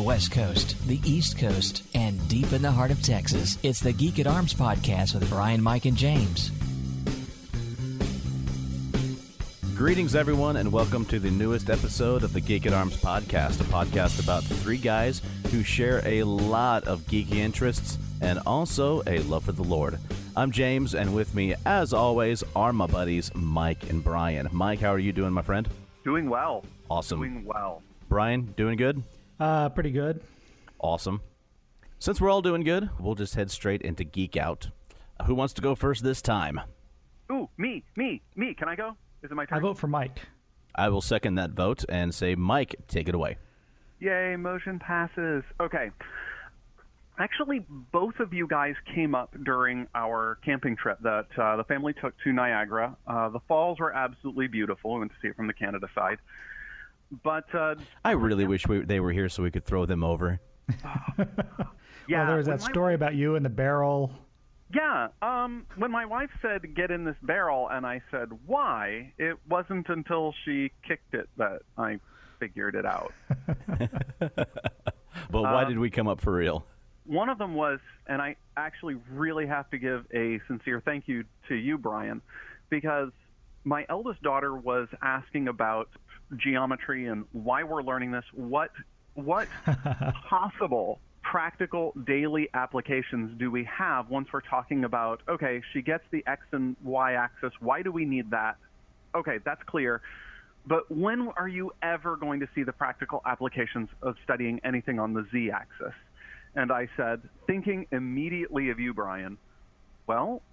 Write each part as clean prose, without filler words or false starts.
West Coast, the East Coast, and deep in the heart of Texas, it's the Geek at Arms podcast with Brian, Mike, and James. Greetings, everyone, and welcome to the newest episode of the Geek at Arms podcast, a podcast about three guys who share a lot of geeky interests and also a love for the Lord. I'm James, and with me, as always, are my buddies Mike and Brian. Mike, how are you doing, my friend? Doing well. Awesome. Doing well. Brian, doing good? Pretty good. Awesome. Since we're all doing good, we'll just head straight into Geek Out. Who wants to go first this time? Ooh, me. Can I go? Is it my turn? I vote for Mike. I will second that vote and say, Mike, take it away. Yay, motion passes. Okay. Actually, both of you guys came up during our camping trip that the family took to Niagara. The falls were absolutely beautiful. We went to see it from the Canada side. But I really wish they were here so we could throw them over. Yeah, well, there was that story about you in the barrel. Yeah, when my wife said, get in this barrel, and I said, why, it wasn't until she kicked it that I figured it out. But why did we come up for real? One of them was, and I actually really have to give a sincere thank you to you, Brian, because my eldest daughter was asking about geometry and why we're learning this, what possible practical daily applications do we have once we're talking about, okay, she gets the X and Y axis, why do we need that? Okay, that's clear. But when are you ever going to see the practical applications of studying anything on the Z axis? And I said, thinking immediately of you, Brian, well,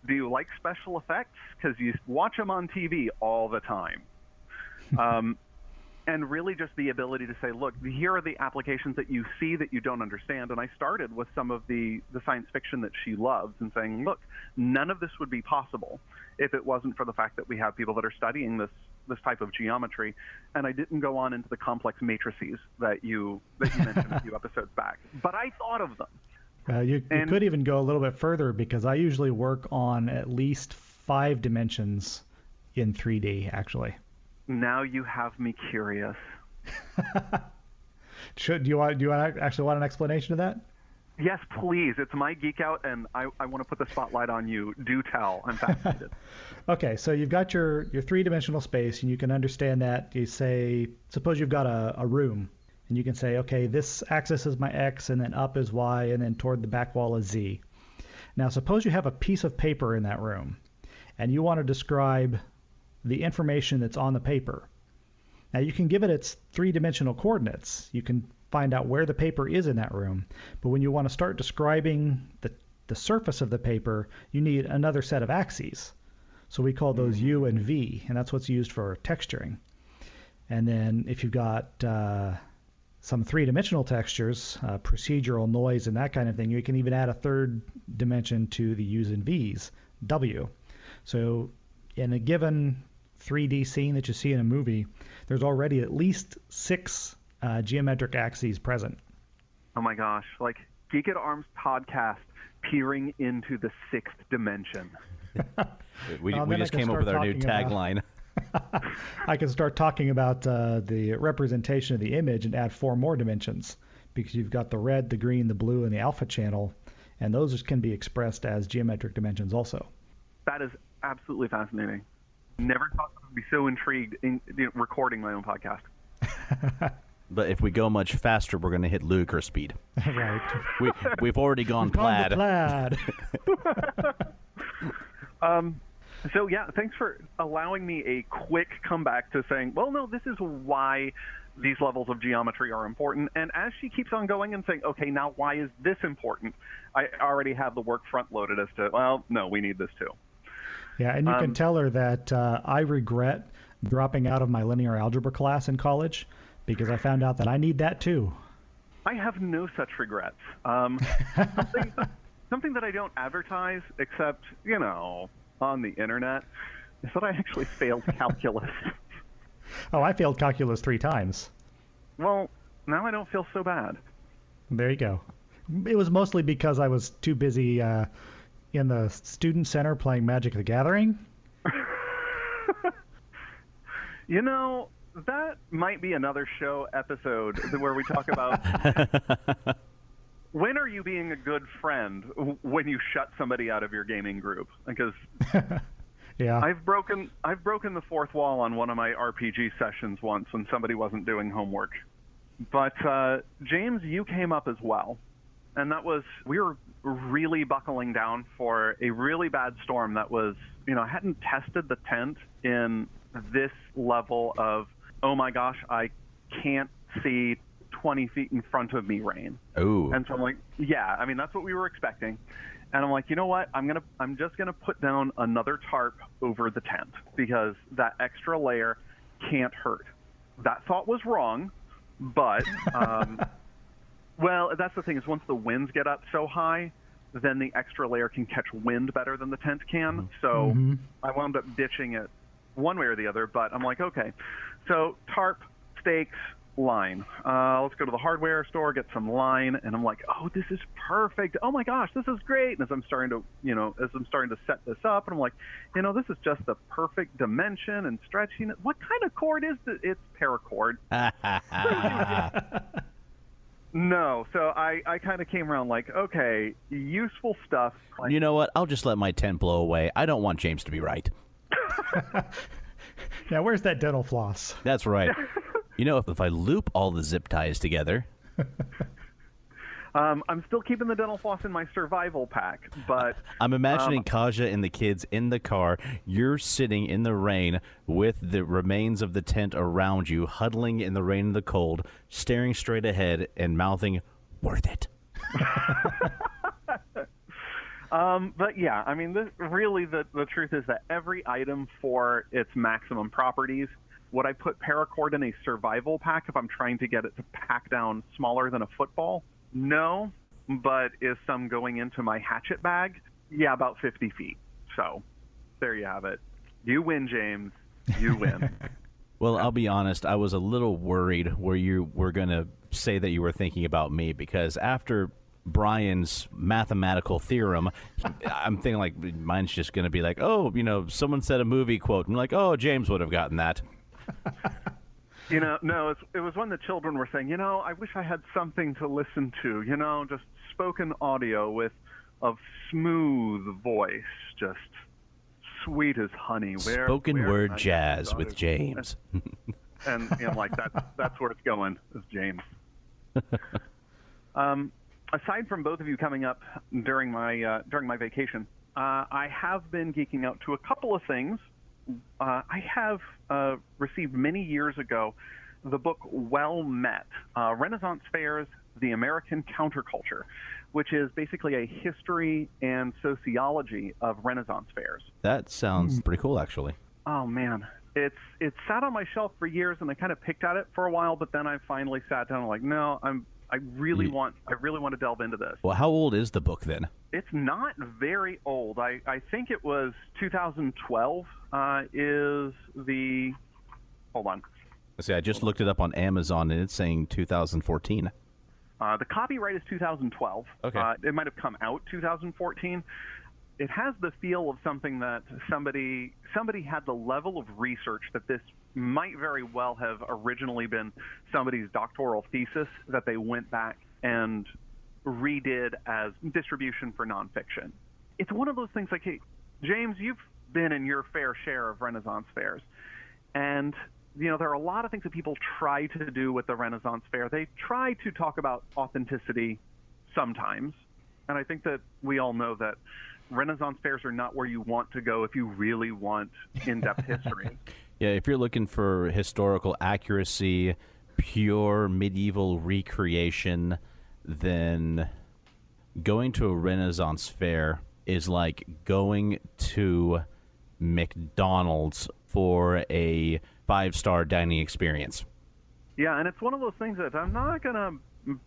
do you like special effects? Because you watch them on TV all the time. And really just the ability to say, look, here are the applications that you see that you don't understand. And I started with some of the science fiction that she loves and saying, look, none of this would be possible if it wasn't for the fact that we have people that are studying this type of geometry. And I didn't go on into the complex matrices that you mentioned a few episodes back. But I thought of them. You could even go a little bit further because I usually work on at least 5 dimensions in 3D, actually. Now you have me curious. Do you actually want an explanation of that? Yes, please. It's my Geek Out, and I want to put the spotlight on you. Do tell. I'm fascinated. Okay, so you've got your 3-dimensional space, and you can understand that. You say, suppose you've got a room, and you can say, okay, this axis is my X, and then up is Y, and then toward the back wall is Z. Now, suppose you have a piece of paper in that room, and you want to describe the information that's on the paper. Now, you can give it its 3-dimensional coordinates. You can find out where the paper is in that room. But when you want to start describing the surface of the paper, you need another set of axes. So we call those U and V, and that's what's used for texturing. And then if you've got some 3-dimensional textures, procedural, noise, and that kind of thing, you can even add a 3rd dimension to the U's and V's, W. So in a given 3D scene that you see in a movie, there's already at least 6 geometric axes present. Oh my gosh, like Geek at Arms podcast peering into the 6th dimension. we just came up with our new tagline. I can start talking about the representation of the image and add 4 more dimensions because you've got the red, the green, the blue, and the alpha channel, and those can be expressed as geometric dimensions also. That is absolutely fascinating. Never thought I would be so intrigued in recording my own podcast. But if we go much faster, we're going to hit ludicrous speed. Right. We've already gone plaid. So yeah, thanks for allowing me a quick comeback to saying, well, no, this is why these levels of geometry are important. And as she keeps on going and saying, okay, now why is this important? I already have the work front loaded as to, well, no, we need this too. Yeah, and you can tell her that I regret dropping out of my linear algebra class in college because I found out that I need that too. I have no such regrets. Something that I don't advertise except, on the internet is that I actually failed calculus. Oh, I failed calculus 3 times. Well, now I don't feel so bad. There you go. It was mostly because I was too busy in the student center playing Magic the Gathering. that might be another show episode where we talk about when are you being a good friend when you shut somebody out of your gaming group? Because yeah, I've broken the fourth wall on one of my RPG sessions once when somebody wasn't doing homework. But James, you came up as well, and that was we were really buckling down for a really bad storm that was, I hadn't tested the tent in this level of, oh my gosh, I can't see 20 feet in front of me rain. Oh. And so I'm like, yeah, I mean, that's what we were expecting. And I'm like, you know what? I'm just gonna put down another tarp over the tent because that extra layer can't hurt. That thought was wrong, but well, that's the thing is once the winds get up so high, then the extra layer can catch wind better than the tent can. So I wound up ditching it one way or the other, but I'm like, okay. So tarp, stakes, line. Let's go to the hardware store, get some line, and I'm like, oh, this is perfect. Oh my gosh, this is great. And as I'm starting to set this up, and I'm like, this is just the perfect dimension and stretching. What kind of cord is this? It's paracord. No, so I kind of came around like, okay, useful stuff. You know what? I'll just let my tent blow away. I don't want James to be right. Now, where's that dental floss? That's right. If I loop all the zip ties together. I'm still keeping the dental floss in my survival pack, but I'm imagining Kaja and the kids in the car. You're sitting in the rain with the remains of the tent around you, huddling in the rain and the cold, staring straight ahead and mouthing, "Worth it." But yeah, I mean, the truth is that every item for its maximum properties, would I put paracord in a survival pack if I'm trying to get it to pack down smaller than a football? No, but is some going into my hatchet bag? Yeah, about 50 feet. So there you have it. You win, James. You win. Well, I'll be honest. I was a little worried where you were going to say that you were thinking about me because after Brian's mathematical theorem, I'm thinking like mine's just going to be like, oh, someone said a movie quote. I'm like, oh, James would have gotten that. No, it was when the children were saying, I wish I had something to listen to, just spoken audio with a smooth voice, just sweet as honey. Spoken word jazz with James. And like that's where it's going, is James. Aside from both of you coming up during my vacation, I have been geeking out to a couple of things. I have received many years ago the book Well Met, Renaissance Fairs, the American Counterculture, which is basically a history and sociology of Renaissance fairs. That sounds pretty cool, actually. Oh, man. It's sat on my shelf for years, and I kind of picked at it for a while, but then I finally sat down and like, no, I really want to delve into this. Well, how old is the book then? It's not very old. I think it was 2012 is the... Hold on. Let's see, I just looked it up on Amazon, and it's saying 2014. The copyright is 2012. Okay. It might have come out 2014. It has the feel of something that somebody had the level of research that this might very well have originally been somebody's doctoral thesis that they went back and redid as distribution for nonfiction. It's one of those things like, hey, James, you've been in your fair share of Renaissance fairs. And, there are a lot of things that people try to do with the Renaissance fair. They try to talk about authenticity sometimes. And I think that we all know that Renaissance fairs are not where you want to go if you really want in-depth history. Yeah, if you're looking for historical accuracy, pure medieval recreation, then going to a Renaissance fair is like going to McDonald's for a 5-star dining experience. Yeah, and it's one of those things that I'm not going to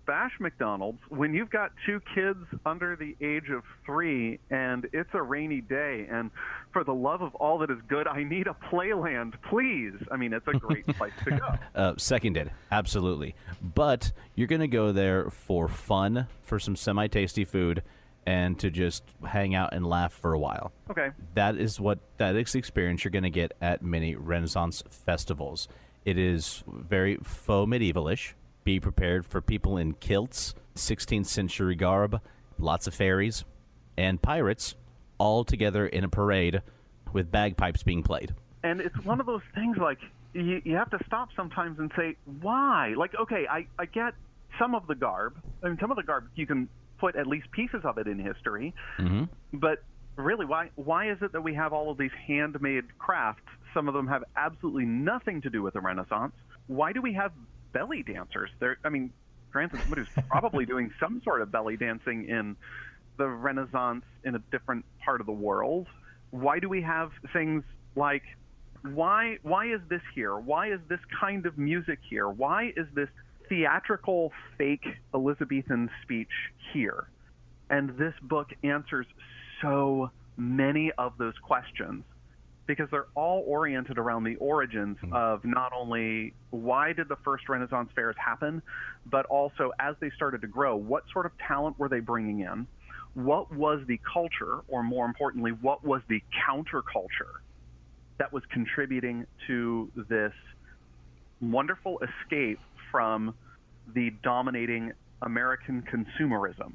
bash McDonald's when you've got 2 kids under the age of 3 and it's a rainy day, and for the love of all that is good, I need a playland, please. I mean, it's a great place to go. Seconded, absolutely. But you're going to go there for fun, for some semi-tasty food, and to just hang out and laugh for a while. Okay. That is the experience you're going to get at many Renaissance festivals. It is very faux medievalish. Be prepared for people in kilts, 16th century garb, lots of fairies, and pirates all together in a parade with bagpipes being played. And it's one of those things like you have to stop sometimes and say, why? Like, okay, I get some of the garb. I mean, some of the garb, you can put at least pieces of it in history. Mm-hmm. But really, why is it that we have all of these handmade crafts? Some of them have absolutely nothing to do with the Renaissance. Why do we have belly dancers? I mean, granted, somebody's probably doing some sort of belly dancing in the Renaissance in a different part of the world. Why do we have things like, why is this here? Why is this kind of music here? Why is this theatrical fake Elizabethan speech here? And this book answers so many of those questions because they're all oriented around the origins of not only why did the first Renaissance fairs happen, but also as they started to grow, what sort of talent were they bringing in? What was the culture, or more importantly, what was the counterculture that was contributing to this wonderful escape from the dominating American consumerism?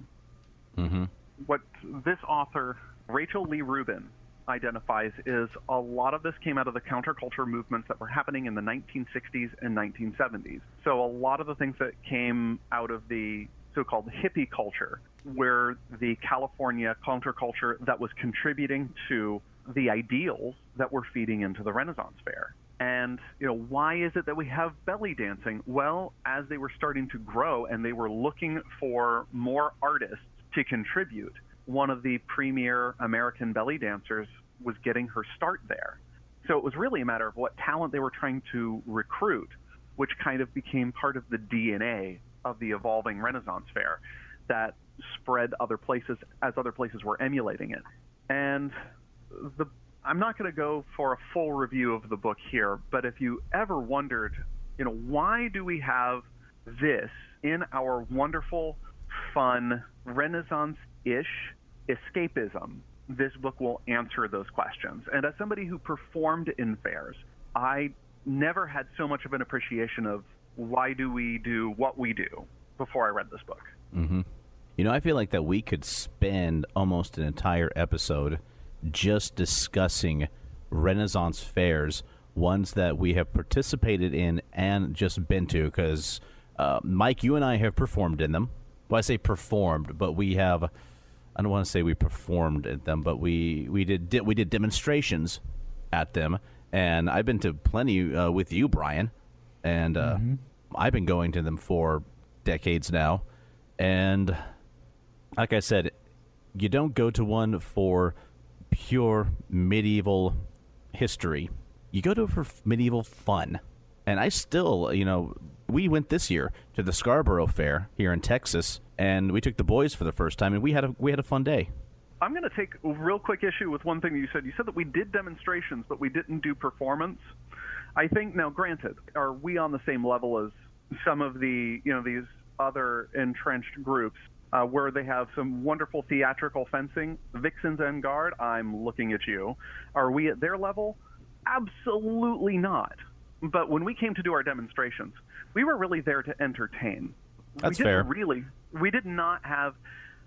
Mm-hmm. What this author, Rachel Lee Rubin, identifies is a lot of this came out of the counterculture movements that were happening in the 1960s and 1970s. So a lot of the things that came out of the so-called hippie culture were the California counterculture that was contributing to the ideals that were feeding into the Renaissance fair. And, why is it that we have belly dancing? Well, as they were starting to grow and they were looking for more artists to contribute, one of the premier American belly dancers was getting her start there. So it was really a matter of what talent they were trying to recruit, which kind of became part of the DNA of the evolving Renaissance fair that spread other places as other places were emulating it. And I'm not going to go for a full review of the book here, but if you ever wondered, why do we have this in our wonderful, fun, Renaissance-ish escapism, this book will answer those questions. And as somebody who performed in fairs, I never had so much of an appreciation of why do we do what we do before I read this book. Mm-hmm. I feel like that we could spend almost an entire episode just discussing Renaissance fairs, ones that we have participated in and just been to, because Mike, you and I have performed in them. Well, I say performed, but we have, I don't want to say we performed at them, but we did demonstrations at them, and I've been to plenty with you, Brian, and I've been going to them for decades now, and like I said, you don't go to one for pure medieval history. You go to it for medieval fun. And I still, we went this year to the Scarborough Fair here in Texas, and we took the boys for the first time, and we had a fun day. I'm going to take a real quick issue with one thing you said. You said that we did demonstrations, but we didn't do performance. I think, now granted, are we on the same level as some of the, these other entrenched groups where they have some wonderful theatrical fencing? Vixens and Guard, I'm looking at you. Are we at their level? Absolutely not. But when we came to do our demonstrations, we were really there to entertain. That's fair. We did not have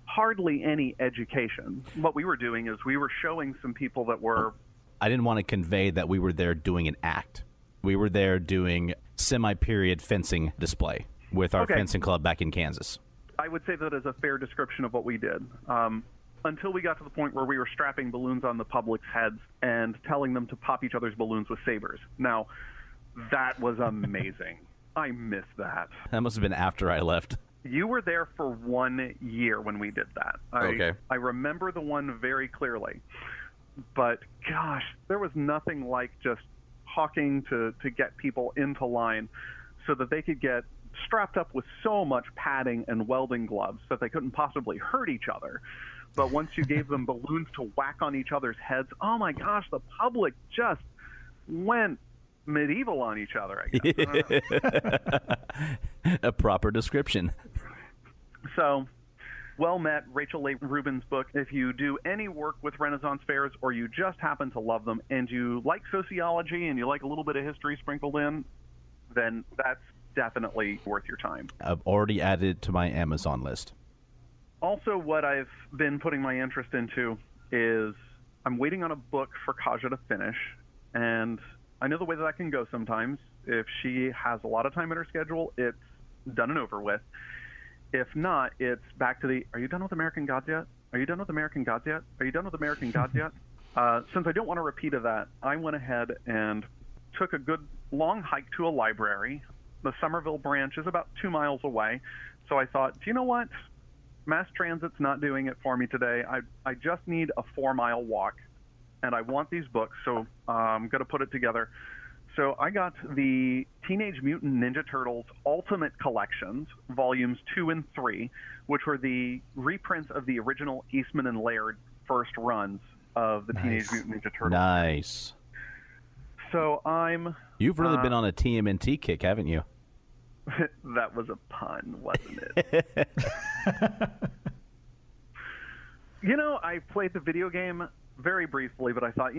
hardly any education. What we were doing is we were showing some people that were... I didn't want to convey that we were there doing an act. We were there doing semi-period fencing display with our fencing club back in Kansas. I would say that is a fair description of what we did. Until we got to the point where we were strapping balloons on the public's heads and telling them to pop each other's balloons with sabers. Now, that was amazing. I miss that. That must have been after I left. You were there for 1 year when we did that. I remember the one very clearly. But, gosh, there was nothing like just hawking to get people into line so that they could get strapped up with so much padding and welding gloves that they couldn't possibly hurt each other. But once you gave them balloons to whack on each other's heads, oh my gosh, the public just went medieval on each other, I guess. A proper description. So, well met, Rachel Lee Rubin's book. If you do any work with Renaissance fairs or you just happen to love them and you like sociology and you like a little bit of history sprinkled in, then that's definitely worth your time. I've already added to my Amazon list. Also, what I've been putting my interest into is I'm waiting on a book for Kaja to finish, and I know the way that can go sometimes. If she has a lot of time in her schedule, it's done and over with. If not, it's back to the, are you done with American Gods yet? Are you done with American Gods yet? Are you done with American Gods yet? Since I don't want a repeat of that, I went ahead and took a good long hike to a library. The Somerville branch is about 2 miles away. So I thought, do you know what? Mass transit's not doing it for me today. I just need a 4-mile walk, and I want these books, so I'm going to put it together. So I got the Teenage Mutant Ninja Turtles Ultimate Collections, volumes 2 and 3, which were the reprints of the original Eastman and Laird first runs of the Teenage Mutant Ninja Turtles. Nice. So You've really been on a TMNT kick, haven't you? That was a pun, wasn't it? I played the video game very briefly, but I thought,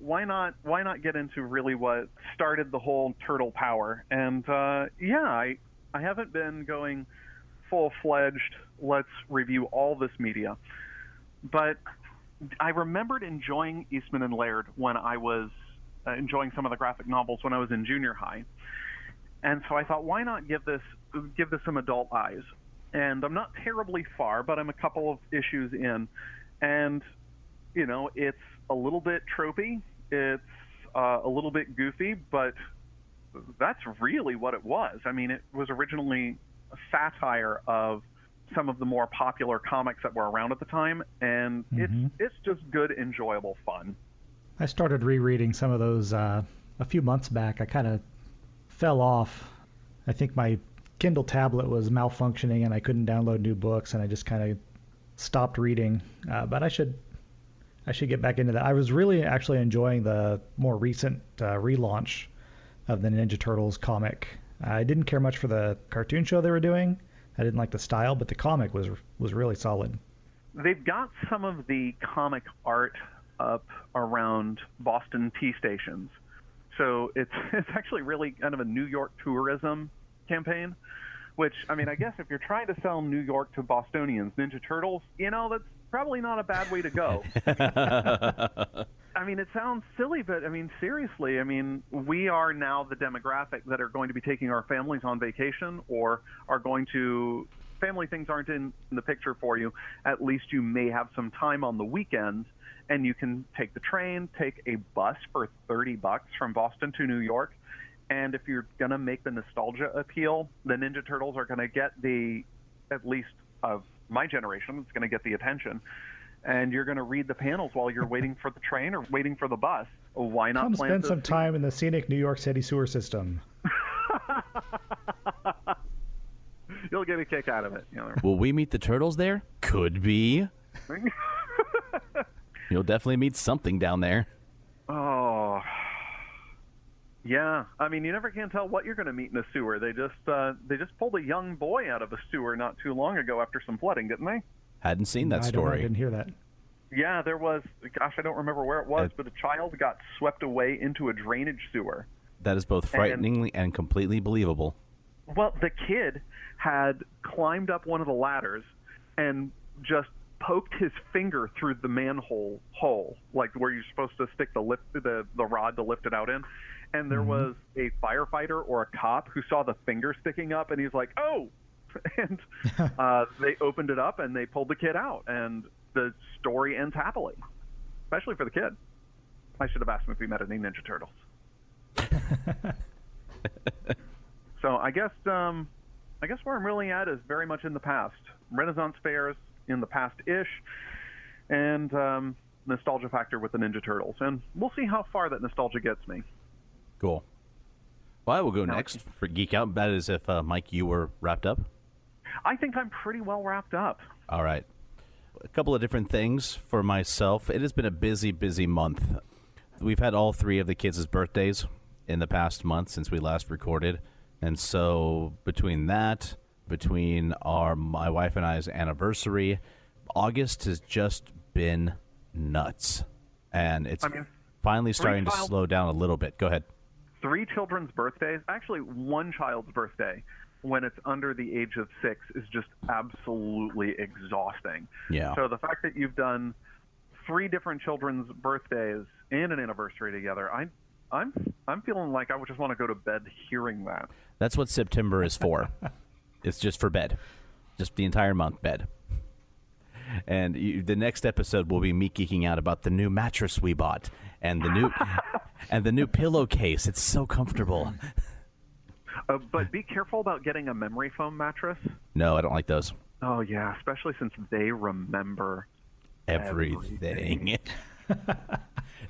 why not get into really what started the whole turtle power? And I haven't been going full-fledged, let's review all this media. But I remembered enjoying Eastman and Laird when I was enjoying some of the graphic novels when I was in junior high. And so I thought, why not give this some adult eyes? And I'm not terribly far, but I'm a couple of issues in. And, it's a little bit tropey. It's a little bit goofy, but that's really what it was. I mean, it was originally a satire of some of the more popular comics that were around at the time. And it's just good, enjoyable fun. I started rereading some of those a few months back. I kind of fell off. I think my Kindle tablet was malfunctioning and I couldn't download new books, and I just kind of stopped reading. But I should get back into that. I was really actually enjoying the more recent relaunch of the Ninja Turtles comic. I didn't care much for the cartoon show they were doing. I didn't like the style, but the comic was really solid. They've got some of the comic art up around Boston T stations. So it's actually really kind of a New York tourism campaign, which, I mean, I guess if you're trying to sell New York to Bostonians, Ninja Turtles, that's probably not a bad way to go. I mean, it sounds silly, but, I mean, seriously, we are now the demographic that are going to be taking our families on vacation or are going to, family things aren't in the picture for you. At least you may have some time on the weekends, and you can take the train, take a bus for $30 from Boston to New York. And if you're going to make the nostalgia appeal, the Ninja Turtles are going to get at least of my generation, it's going to get the attention. And you're going to read the panels while you're waiting for the train or waiting for the bus. Why not come spend some time in the scenic New York City sewer system? You'll get a kick out of it. Will we meet the turtles there? Could be. You'll definitely meet something down there. Oh, yeah. I mean, you never can tell what you're going to meet in a sewer. They just pulled a young boy out of a sewer not too long ago after some flooding, didn't they? Hadn't seen that story. I didn't hear that. Yeah, there was. Gosh, I don't remember where it was, but a child got swept away into a drainage sewer. That is both frighteningly and completely believable. Well, the kid had climbed up one of the ladders and just poked his finger through the manhole hole, like where you're supposed to stick the rod to lift it out in. And there was a firefighter or a cop who saw the finger sticking up, and he's like, "Oh!" And they opened it up and they pulled the kid out, and the story ends happily, especially for the kid. I should have asked him if he met any Ninja Turtles. So I guess where I'm really at is very much in the past. Renaissance fairs in the past-ish, and nostalgia factor with the Ninja Turtles. And we'll see how far that nostalgia gets me. Cool. Well, I will go next for Geek Out. That is if, Mike, you were wrapped up. I think I'm pretty well wrapped up. All right. A couple of different things for myself. It has been a busy, busy month. We've had all three of the kids' birthdays in the past month since we last recorded. And so between that, between my wife and I's anniversary, August has just been nuts. And it's finally starting to slow down a little bit. Go ahead. 3 children's birthdays, actually 1 child's birthday, when it's under the age of 6 is just absolutely exhausting. Yeah. So the fact that you've done 3 different children's birthdays and an anniversary together, I'm feeling like I would just want to go to bed hearing that. That's what September is for. It's just for bed. Just the entire month, bed. And the next episode will be me geeking out about the new mattress we bought and the new pillowcase. It's so comfortable. But be careful about getting a memory foam mattress. No, I don't like those. Oh, yeah, especially since they remember everything.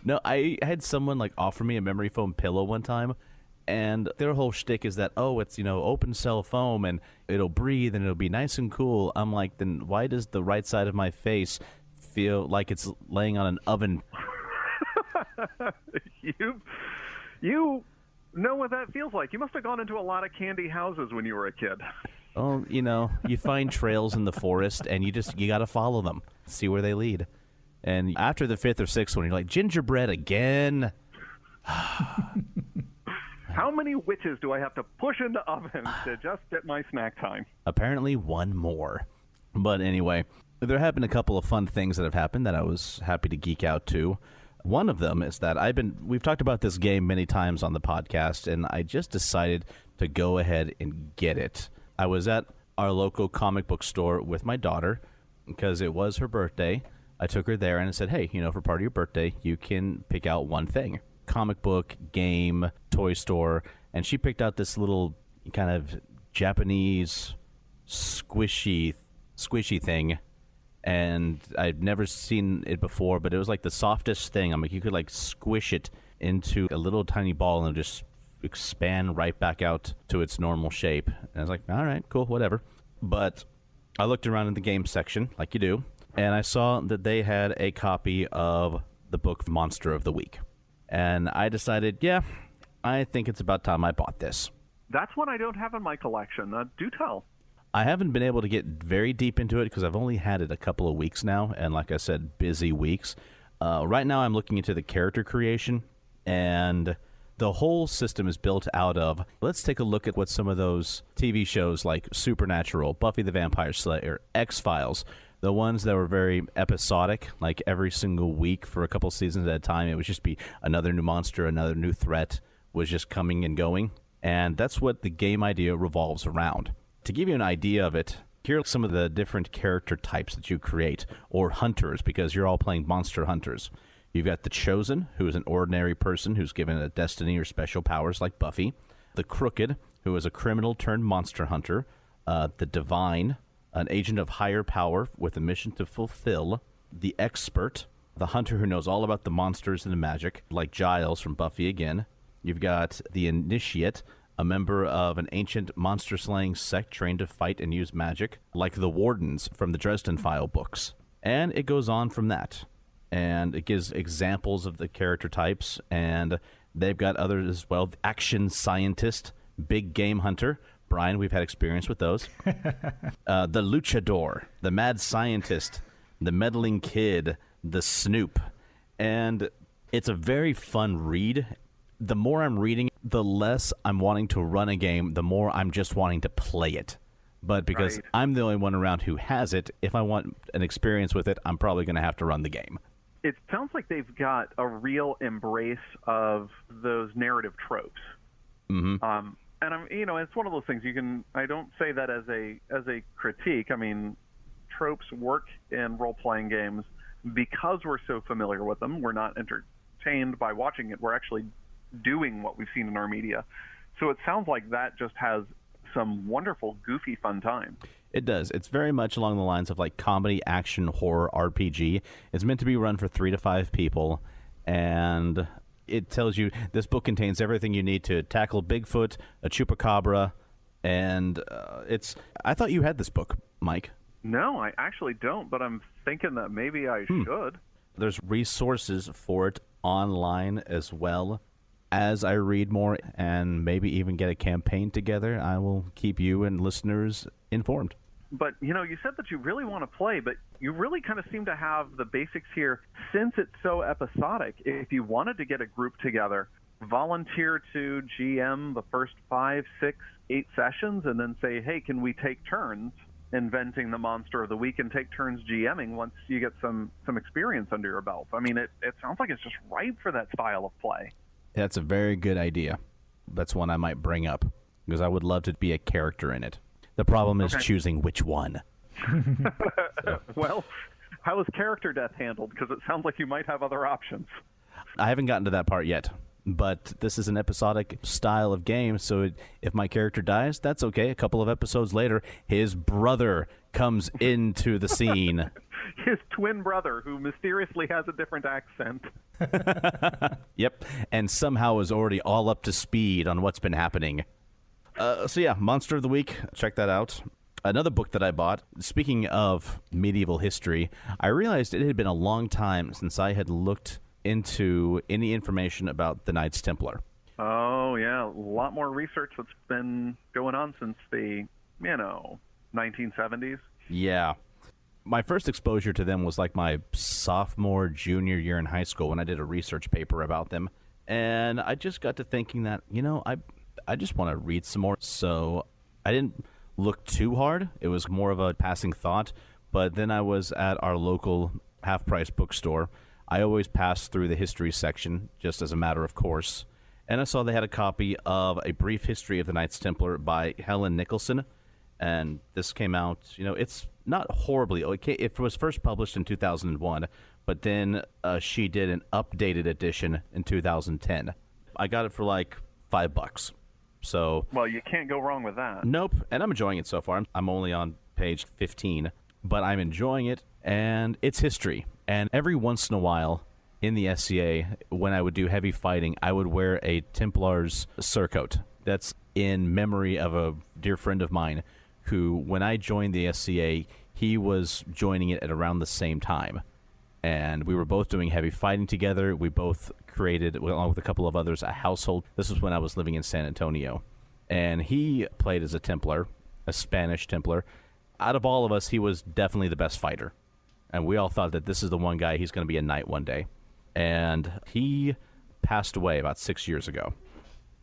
No, I had someone like offer me a memory foam pillow one time, and their whole shtick is that, oh, it's, open cell foam and it'll breathe and it'll be nice and cool. I'm like, then why does the right side of my face feel like it's laying on an oven? You know what that feels like. You must have gone into a lot of candy houses when you were a kid. Oh, you find trails in the forest and you got to follow them, see where they lead. And after the 5th or 6th one, you're like, gingerbread again? How many witches do I have to push into ovens to just get my snack time? Apparently 1 more. But anyway, there have been a couple of fun things that have happened that I was happy to geek out to. One of them is that we've talked about this game many times on the podcast, and I just decided to go ahead and get it. I was at our local comic book store with my daughter because it was her birthday. I took her there and I said, hey, for part of your birthday, you can pick out one thing. Comic book, game, toy store. And she picked out this little kind of Japanese squishy thing. And I'd never seen it before, but it was like the softest thing. I'm like, you could like squish it into a little tiny ball and just expand right back out to its normal shape. And I was like, all right, cool, whatever. But I looked around in the game section, like you do, and I saw that they had a copy of the book Monster of the Week. And I decided, yeah, I think it's about time I bought this. That's one I don't have in my collection. Do tell. I haven't been able to get very deep into it because I've only had it a couple of weeks now, and like I said, busy weeks. Right now I'm looking into the character creation, and the whole system is built out of, let's take a look at what some of those TV shows like Supernatural, Buffy the Vampire Slayer, X-Files, the ones that were very episodic, like every single week for a couple seasons at a time, it would just be another new monster, another new threat was just coming and going. And that's what the game idea revolves around. To give you an idea of it, here are some of the different character types that you create, or hunters, because you're all playing monster hunters. You've got the Chosen, who is an ordinary person who's given a destiny or special powers like Buffy. The Crooked, who is a criminal turned monster hunter. The Divine, an agent of higher power with a mission to fulfill. The Expert, the hunter who knows all about the monsters and the magic, like Giles from Buffy again. You've got the Initiate, a member of an ancient monster-slaying sect trained to fight and use magic, like the Wardens from the Dresden File books. And it goes on from that. And it gives examples of the character types, and they've got others as well. The Action Scientist, Big Game Hunter. Brian, we've had experience with those. The Luchador, the Mad Scientist, the Meddling Kid, the Snoop. And it's a very fun read. The more I'm reading, the less I'm wanting to run a game, the more I'm just wanting to play it. But because Right. I'm the only one around who has it, if I want an experience with it, I'm probably going to have to run the game. It sounds like they've got a real embrace of those narrative tropes. Mm-hmm. And it's one of those things I don't say that as a critique. I mean, tropes work in role-playing games because we're so familiar with them. We're not entertained by watching it. We're actually doing what we've seen in our media. So it sounds like that just has some wonderful, goofy, fun time. It does. It's very much along the lines of like comedy, action, horror, RPG. It's meant to be run for 3 to 5 people, and it tells you this book contains everything you need to tackle Bigfoot, a chupacabra, and I thought you had this book, Mike. No, I actually don't, but I'm thinking that maybe I should. There's resources for it online as well. As I read more and maybe even get a campaign together, I will keep you and listeners informed. But, you said that you really want to play, but you really kind of seem to have the basics here. Since it's so episodic, if you wanted to get a group together, volunteer to GM the first 5, 6, 8 sessions and then say, hey, can we take turns inventing the monster of the week and take turns GMing once you get some experience under your belt? I mean, it sounds like it's just ripe for that style of play. That's a very good idea. That's one I might bring up, because I would love to be a character in it. The problem is choosing which one. Well, how is character death handled? Because it sounds like you might have other options. I haven't gotten to that part yet, but this is an episodic style of game, so if my character dies, that's okay. A couple of episodes later, his brother comes into the scene. His twin brother, who mysteriously has a different accent. Yep, and somehow is already all up to speed on what's been happening. So yeah, Monster of the Week, check that out. Another book that I bought, speaking of medieval history, I realized it had been a long time since I had looked into any information about the Knights Templar. Oh, yeah, a lot more research that's been going on since the, 1970s. Yeah. My first exposure to them was like my sophomore, junior year in high school when I did a research paper about them. And I just got to thinking that, I just want to read some more. So I didn't look too hard. It was more of a passing thought. But then I was at our local half-price bookstore. I always pass through the history section, just as a matter of course. And I saw they had a copy of A Brief History of the Knights Templar by Helen Nicholson. And this came out, it's not horribly. It was first published in 2001, but then she did an updated edition in 2010. I got it for like $5. So, well, you can't go wrong with that. Nope, and I'm enjoying it so far. I'm only on page 15, but I'm enjoying it, and it's history. And every once in a while in the SCA, when I would do heavy fighting, I would wear a Templar's surcoat. That's in memory of a dear friend of mine who, when I joined the SCA, he was joining it at around the same time. And we were both doing heavy fighting together. We both created, along with a couple of others, a household. This was when I was living in San Antonio. And he played as a Templar, a Spanish Templar. Out of all of us, he was definitely the best fighter. And we all thought that this is the one guy, he's going to be a knight one day. And he passed away about 6 years ago.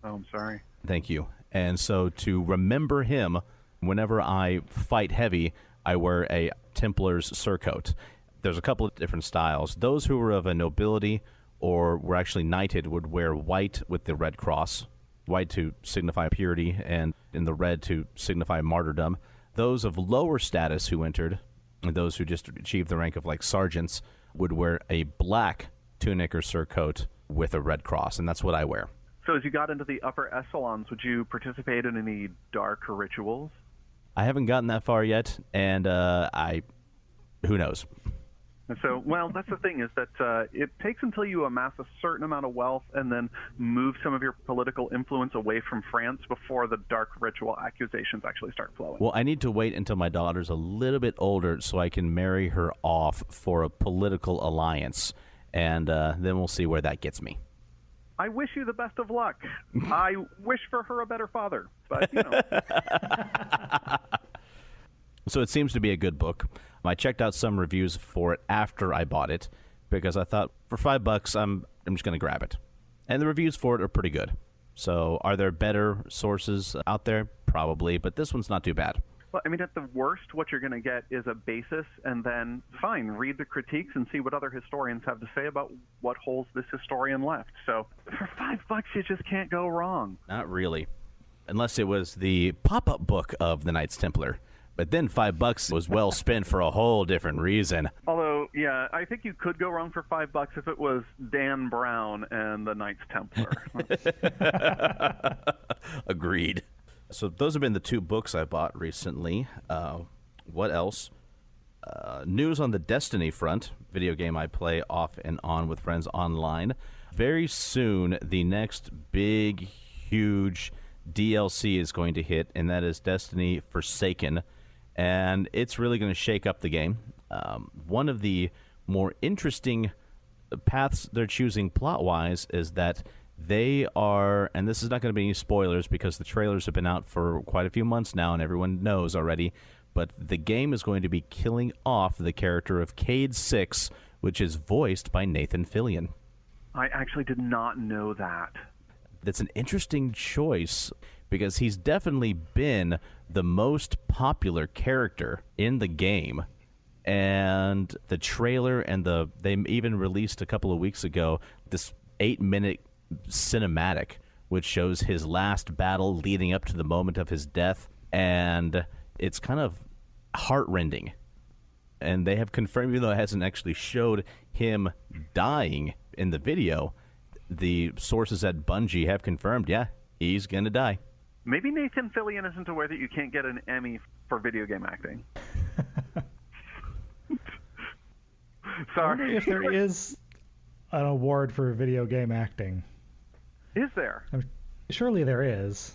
Oh, I'm sorry. Thank you. And so to remember him, whenever I fight heavy, I wear a Templar's surcoat. There's a couple of different styles. Those who were of a nobility or were actually knighted would wear white with the red cross, white to signify purity, and in the red to signify martyrdom. Those of lower status who entered, and those who just achieved the rank of like sergeants, would wear a black tunic or surcoat with a red cross, and that's what I wear. So as you got into the upper echelons, would you participate in any dark rituals? I haven't gotten that far yet, and who knows? And so, well, that's the thing, is that it takes until you amass a certain amount of wealth and then move some of your political influence away from France before the dark ritual accusations actually start flowing. Well, I need to wait until my daughter's a little bit older so I can marry her off for a political alliance, and then we'll see where that gets me. I wish you the best of luck. I wish for her a better father, but, So it seems to be a good book. I checked out some reviews for it after I bought it because I thought for $5 I'm just going to grab it. And the reviews for it are pretty good. So are there better sources out there? Probably, but this one's not too bad. Well, I mean, at the worst, what you're going to get is a basis, and then, fine, read the critiques and see what other historians have to say about what holes this historian left. So for $5, you just can't go wrong. Not really. Unless it was the pop-up book of the Knights Templar. But then $5 was well spent for a whole different reason. Although, yeah, I think you could go wrong for $5 if it was Dan Brown and the Knights Templar. Agreed. So those have been the two books I bought recently. What else? News on the Destiny front, video game I play off and on with friends online. Very soon, the next big, huge DLC is going to hit, and that is Destiny Forsaken. And it's really going to shake up the game. One of the more interesting paths they're choosing plot-wise is that they are, and this is not going to be any spoilers because the trailers have been out for quite a few months now and everyone knows already, but the game is going to be killing off the character of Cade Six, which is voiced by Nathan Fillion. I actually did not know that. that's an interesting choice because he's definitely been the most popular character in the game. And the trailer and they even released a couple of weeks ago this 8-minute cinematic, which shows his last battle leading up to the moment of his death. And it's kind of heartrending. And they have confirmed, even though it hasn't actually showed him dying in the video, the sources at Bungie have confirmed, yeah, he's going to die. Maybe Nathan Fillion isn't aware that you can't get an Emmy for video game acting. I wonder if there is an award for video game acting. Is there? Surely there is.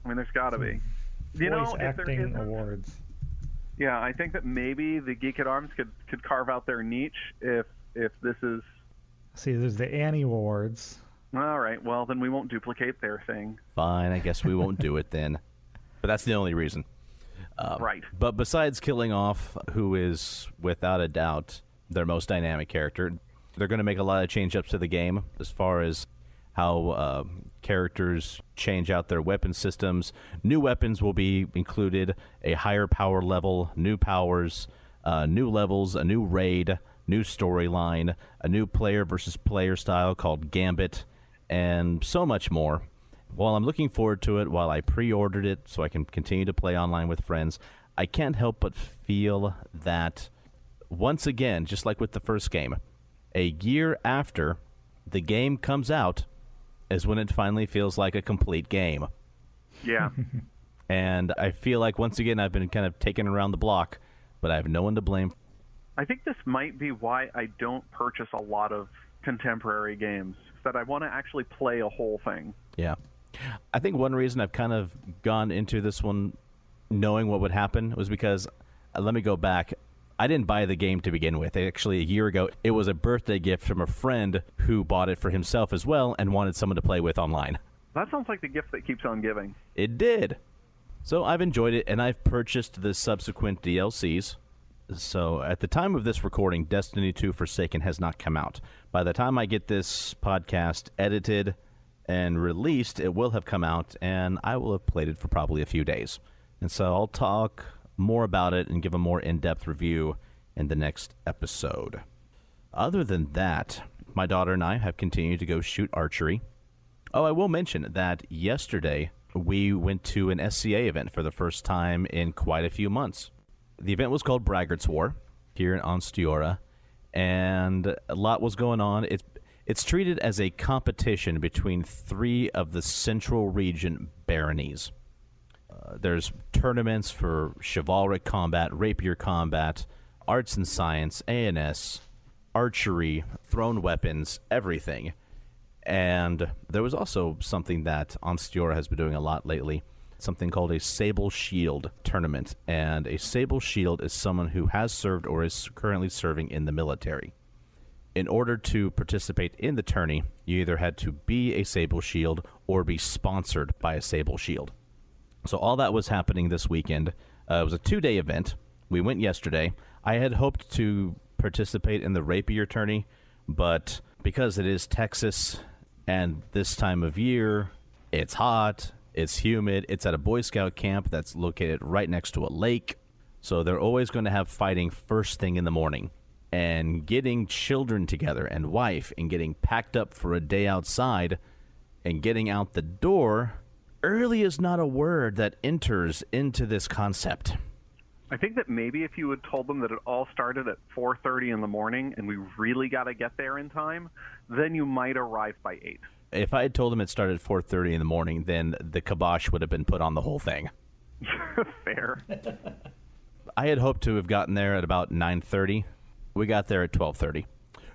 I mean, there's got to be. Voice acting awards. Yeah, I think that maybe the Geek at Arms could carve out their niche if this is... See, there's the Annie Awards. All right, well, then we won't duplicate their thing. Fine, I guess we won't do it then. But that's the only reason. Right. But besides killing off who is, without a doubt, their most dynamic character, they're going to make a lot of change-ups to the game as far as how characters change out their weapon systems. New weapons will be included, a higher power level, new powers, new levels, a new raid, new storyline, a new player versus player style called Gambit, and so much more. While I'm looking forward to it, while I pre-ordered it so I can continue to play online with friends, I can't help but feel that, once again, just like with the first game, a year after the game comes out is when it finally feels like a complete game. Yeah. And I feel like, once again, I've been kind of taken around the block, but I have no one to blame. I think this might be why I don't purchase a lot of contemporary games, that I want to actually play a whole thing. Yeah. I think one reason I've kind of gone into this one knowing what would happen was because, let me go back, I didn't buy the game to begin with. Actually, a year ago, it was a birthday gift from a friend who bought it for himself as well and wanted someone to play with online. That sounds like the gift that keeps on giving. It did. So I've enjoyed it, and I've purchased the subsequent DLCs. So at the time of this recording, Destiny 2 Forsaken has not come out. By the time I get this podcast edited and released, it will have come out, and I will have played it for probably a few days. And so I'll talk more about it and give a more in-depth review in the next episode. Other than that, my daughter and I have continued to go shoot archery. Oh, I will mention that yesterday we went to an SCA event for the first time in quite a few months. The event was called Braggart's War here in Onstiora, and a lot was going on. It's treated as a competition between 3 of the central region baronies. There's tournaments for chivalric combat, rapier combat, arts and science, A&S, archery, thrown weapons, everything. And there was also something that Onstiora has been doing a lot lately, something called a Sable Shield tournament. And a Sable Shield is someone who has served or is currently serving in the military. In order to participate in the tourney, you either had to be a Sable Shield or be sponsored by a Sable Shield. So all that was happening this weekend. It was a 2-day event. We went yesterday. I had hoped to participate in the rapier tourney, but because it is Texas and this time of year, it's hot, it's humid, it's at a Boy Scout camp that's located right next to a lake, so they're always going to have fighting first thing in the morning. And getting children together and wife and getting packed up for a day outside and getting out the door, early is not a word that enters into this concept. I think that maybe if you had told them that it all started at 4:30 in the morning and we really got to get there in time, then you might arrive by 8. If I had told them it started at 4:30 in the morning, then the kibosh would have been put on the whole thing. Fair. I had hoped to have gotten there at about 9:30. We got there at 12:30,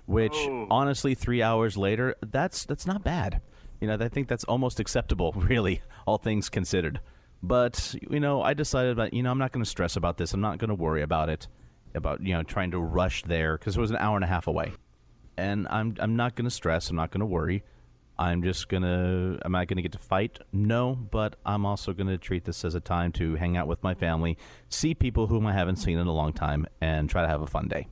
which honestly, 3 hours later, that's not bad. You know, I think that's almost acceptable, really, all things considered. But, you know, I decided that, I'm not going to stress about this. I'm not going to worry about it, about, trying to rush there, because it was an hour and a half away. And I'm not going to stress. I'm not going to worry. Am I going to get to fight? No, but I'm also going to treat this as a time to hang out with my family, see people whom I haven't seen in a long time, and try to have a fun day.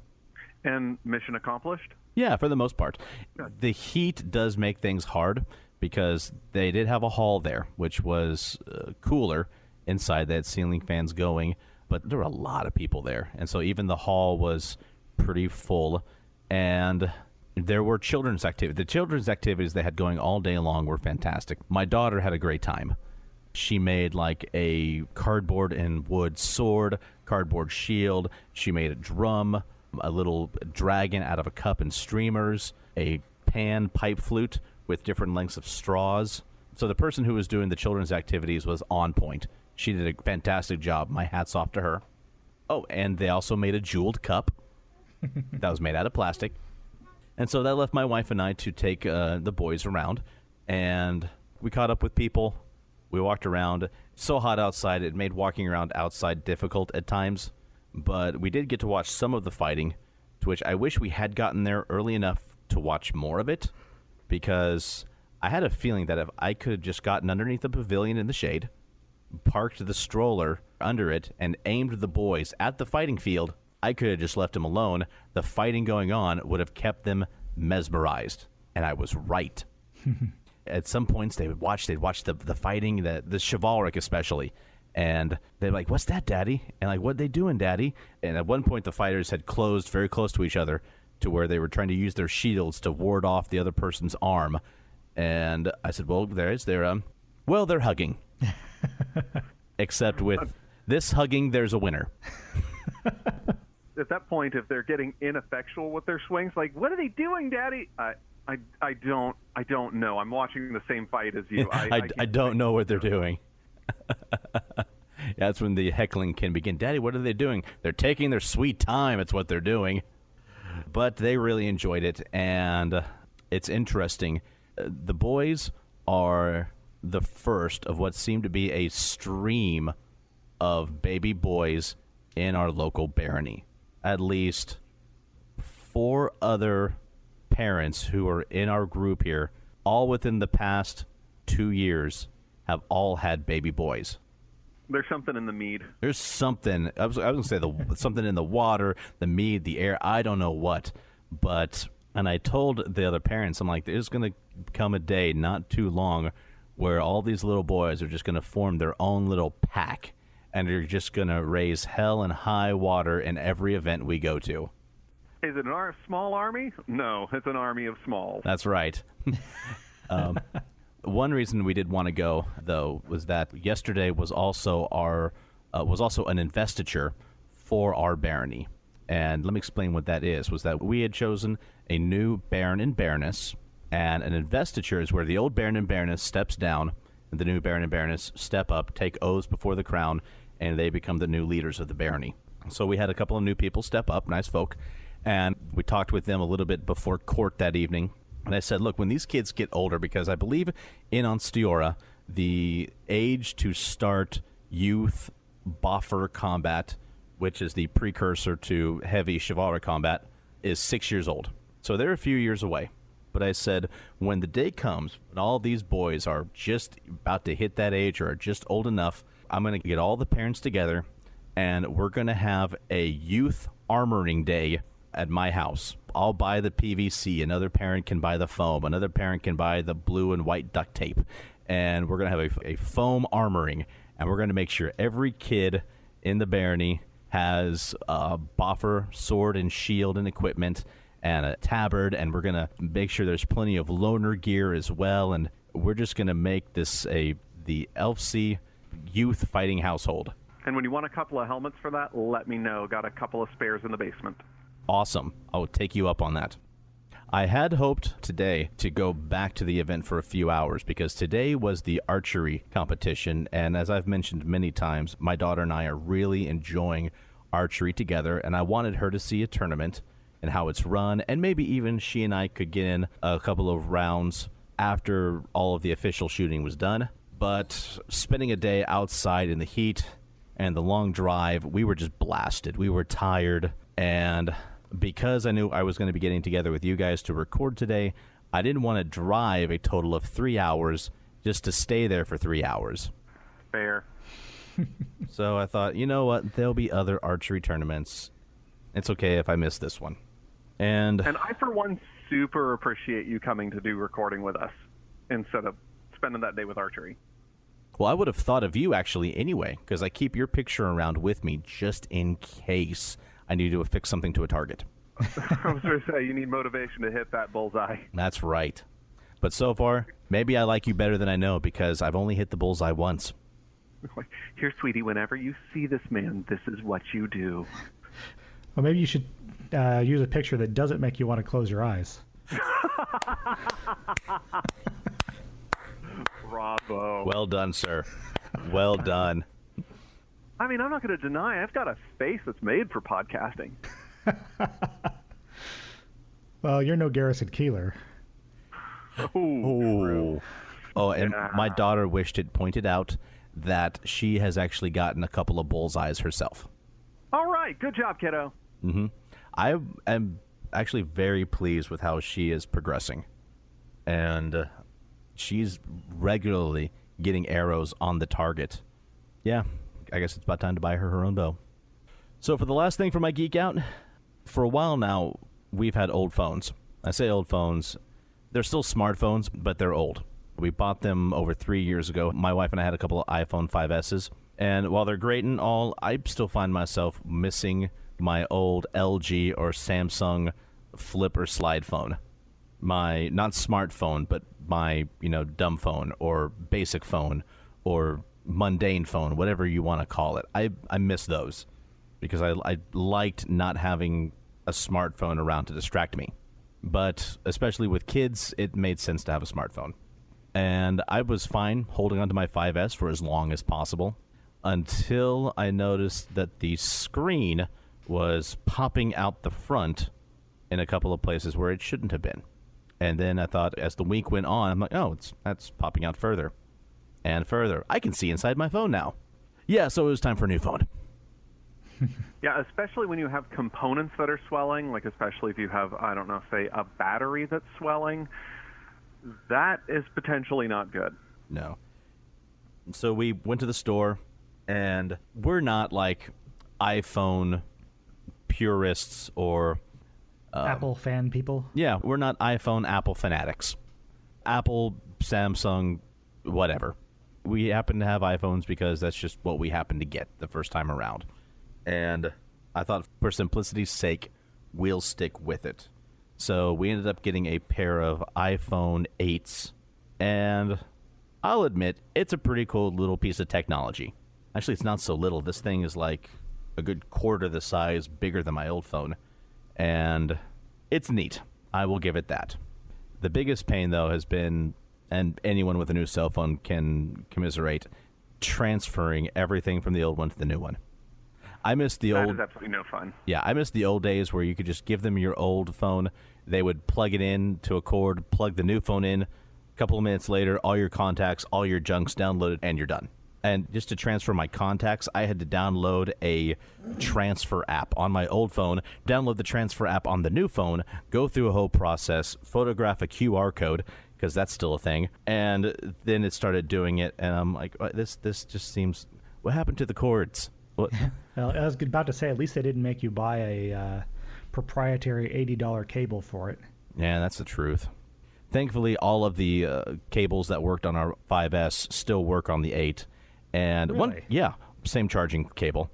And mission accomplished? Yeah, for the most part. Good. The heat does make things hard, because they did have a hall there, which was cooler inside. They had ceiling fans going, but there were a lot of people there. And so even the hall was pretty full. And there were children's activities. The children's activities they had going all day long were fantastic. My daughter had a great time. She made like a cardboard and wood sword, cardboard shield. She made a drum, a little dragon out of a cup and streamers, a pan pipe flute with different lengths of straws. So the person who was doing the children's activities was on point. She did a fantastic job. My hat's off to her. Oh, and they also made a jeweled cup that was made out of plastic. And so that left my wife and I to take the boys around, and we caught up with people. We walked around. So hot outside, it made walking around outside difficult at times, but we did get to watch some of the fighting, to which I wish we had gotten there early enough to watch more of it, because I had a feeling that if I could have just gotten underneath the pavilion in the shade, parked the stroller under it, and aimed the boys at the fighting field, I could have just left them alone. The fighting going on would have kept them mesmerized, and I was right. At some points, they'd watch the fighting, the chivalric especially, and they're like, "What's that, Daddy?" And like, "What they doing, Daddy?" And at one point, the fighters had closed very close to each other to where they were trying to use their shields to ward off the other person's arm. And I said, "Well, they're hugging." Except with this hugging, there's a winner. At that point, if they're getting ineffectual with their swings, like, "What are they doing, Daddy?" I don't know. I'm watching the same fight as you. I don't know what they're doing. That's when the heckling can begin. "Daddy, what are they doing?" "They're taking their sweet time. It's what they're doing." But they really enjoyed it, and it's interesting. The boys are the first of what seemed to be a stream of baby boys in our local barony. At least 4 other parents who are in our group here, all within the past 2 years, have all had baby boys. There's something in the mead. There's something. I was going to say something in the water, the mead, the air. I don't know what. And I told the other parents, I'm like, there's going to come a day not too long where all these little boys are just going to form their own little pack, and they're just going to raise hell and high water in every event we go to. Is it a small army? No, it's an army of small. That's right. One reason we did want to go, though, was that yesterday was also an investiture for our barony. And let me explain what that is. Was that we had chosen a new baron and baroness, and an investiture is where the old baron and baroness steps down, and the new baron and baroness step up, take oaths before the crown, and they become the new leaders of the barony. So we had a couple of new people step up, nice folk, and we talked with them a little bit before court that evening. And I said, look, when these kids get older, because I believe in Onstiora, the age to start youth boffer combat, which is the precursor to heavy chivalric combat, is 6 years old. So they're a few years away. But I said, when the day comes, when all these boys are just about to hit that age or are just old enough, I'm going to get all the parents together, and we're going to have a youth armoring day at my house. I'll buy the PVC. Another parent can buy the foam. Another parent can buy the blue and white duct tape. And we're going to have a foam armoring. And we're going to make sure every kid in the barony has a boffer, sword, and shield and equipment, and a tabard. And we're going to make sure there's plenty of loner gear as well. And we're just going to make this the Elfsea youth fighting household. And when you want a couple of helmets for that, let me know. Got a couple of spares in the basement. Awesome. I will take you up on that. I had hoped today to go back to the event for a few hours because today was the archery competition, and as I've mentioned many times, my daughter and I are really enjoying archery together, and I wanted her to see a tournament and how it's run, and maybe even she and I could get in a couple of rounds after all of the official shooting was done. But spending a day outside in the heat and the long drive, we were just blasted. We were tired, and because I knew I was going to be getting together with you guys to record today, I didn't want to drive a total of 3 hours just to stay there for 3 hours. Fair. So I thought, you know what? There'll be other archery tournaments. It's okay if I miss this one. And I, for one, super appreciate you coming to do recording with us. instead of spending that day with archery. Well, I would have thought of you actually anyway, because I keep your picture around with me just in case I need to affix something to a target. I was going to say, you need motivation to hit that bullseye. That's right. But so far, maybe I like you better than I know, because I've only hit the bullseye once. Here, sweetie, whenever you see this man, this is what you do. Well, maybe you should use a picture that doesn't make you want to close your eyes. Bravo. Well done, sir. Well done. I mean, I'm not going to deny I've got a face that's made for podcasting. Well, you're no Garrison Keillor. Oh, and my daughter wished it pointed out that she has actually gotten a couple of bullseyes herself. All right. Good job, kiddo. Mm-hmm. I am actually very pleased with how she is progressing. And she's regularly getting arrows on the target. Yeah, I guess it's about time to buy her own bow. So for the last thing for my Geek Out, for a while now, we've had old phones. I say old phones. They're still smartphones, but they're old. We bought them over 3 years ago. My wife and I had a couple of iPhone 5Ss. And while they're great and all, I still find myself missing my old LG or Samsung flip or slide phone. My, not smartphone, but my, dumb phone or basic phone or mundane phone, whatever you want to call it. I miss those because I liked not having a smartphone around to distract me. But especially with kids, it made sense to have a smartphone. And I was fine holding onto my 5S for as long as possible until I noticed that the screen was popping out the front in a couple of places where it shouldn't have been. And then I thought, as the week went on, I'm like, oh, that's popping out further and further. I can see inside my phone now. Yeah, so it was time for a new phone. Yeah, especially when you have components that are swelling, like especially if you have, I don't know, say a battery that's swelling, that is potentially not good. No. So we went to the store, and we're not like iPhone purists or Apple fan people. Yeah, we're not iPhone, Apple fanatics. Apple, Samsung, whatever. We happen to have iPhones because that's just what we happened to get the first time around. And I thought for simplicity's sake, we'll stick with it. So we ended up getting a pair of iPhone 8s. And I'll admit, it's a pretty cool little piece of technology. Actually, it's not so little. This thing is like a good quarter the size bigger than my old phone. And it's neat. I will give it that. The biggest pain, though, has been, and anyone with a new cell phone can commiserate, transferring everything from the old one to the new one. I miss the old... That is absolutely no fun. Yeah, I miss the old days where you could just give them your old phone. They would plug it in to a cord, plug the new phone in. A couple of minutes later, all your contacts, all your junk's downloaded, and you're done. And just to transfer my contacts, I had to download a transfer app on my old phone, download the transfer app on the new phone, go through a whole process, photograph a QR code, because that's still a thing, and then it started doing it, and I'm like, this just seems... What happened to the cords? What? Well, I was about to say, at least they didn't make you buy a proprietary $80 cable for it. Yeah, that's the truth. Thankfully, all of the cables that worked on our 5S still work on the 8. And really? Same charging cable.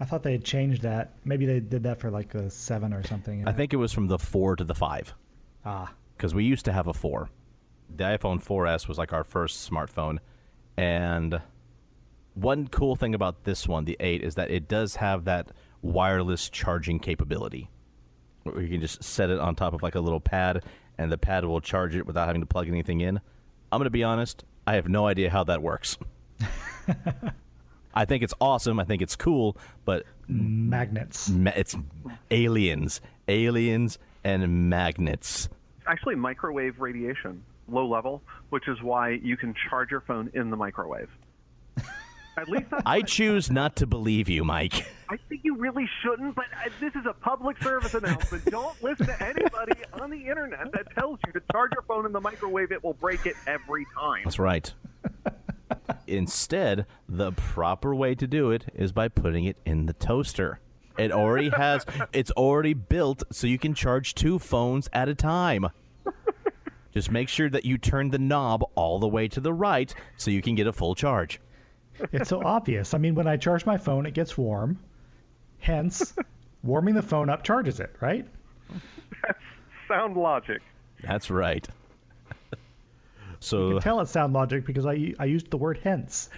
I thought they had changed that. Maybe they did that for like a 7 or something. I think it was from the 4 to the 5. Ah. Because we used to have a 4. The iPhone 4S was like our first smartphone. And one cool thing about this one, the 8, is that it does have that wireless charging capability. Where you can just set it on top of like a little pad, and the pad will charge it without having to plug anything in. I'm going to be honest, I have no idea how that works. I think it's awesome. I think it's cool, but... Magnets. It's aliens. Aliens and magnets. Actually, microwave radiation, low level, which is why you can charge your phone in the microwave. At least that's I choose not to believe you, Mike. I think you really shouldn't, but this is a public service announcement. Don't listen to anybody on the internet that tells you to charge your phone in the microwave. It will break it every time. That's right. Instead, the proper way to do it is by putting it in the toaster. It's already built so you can charge 2 phones at a time. Just make sure that you turn the knob all the way to the right so you can get a full charge. It's so obvious. I mean, when I charge my phone, it gets warm. Hence, warming the phone up charges it, right? That's sound logic. That's right. So you can tell it's sound logic because I used the word hence.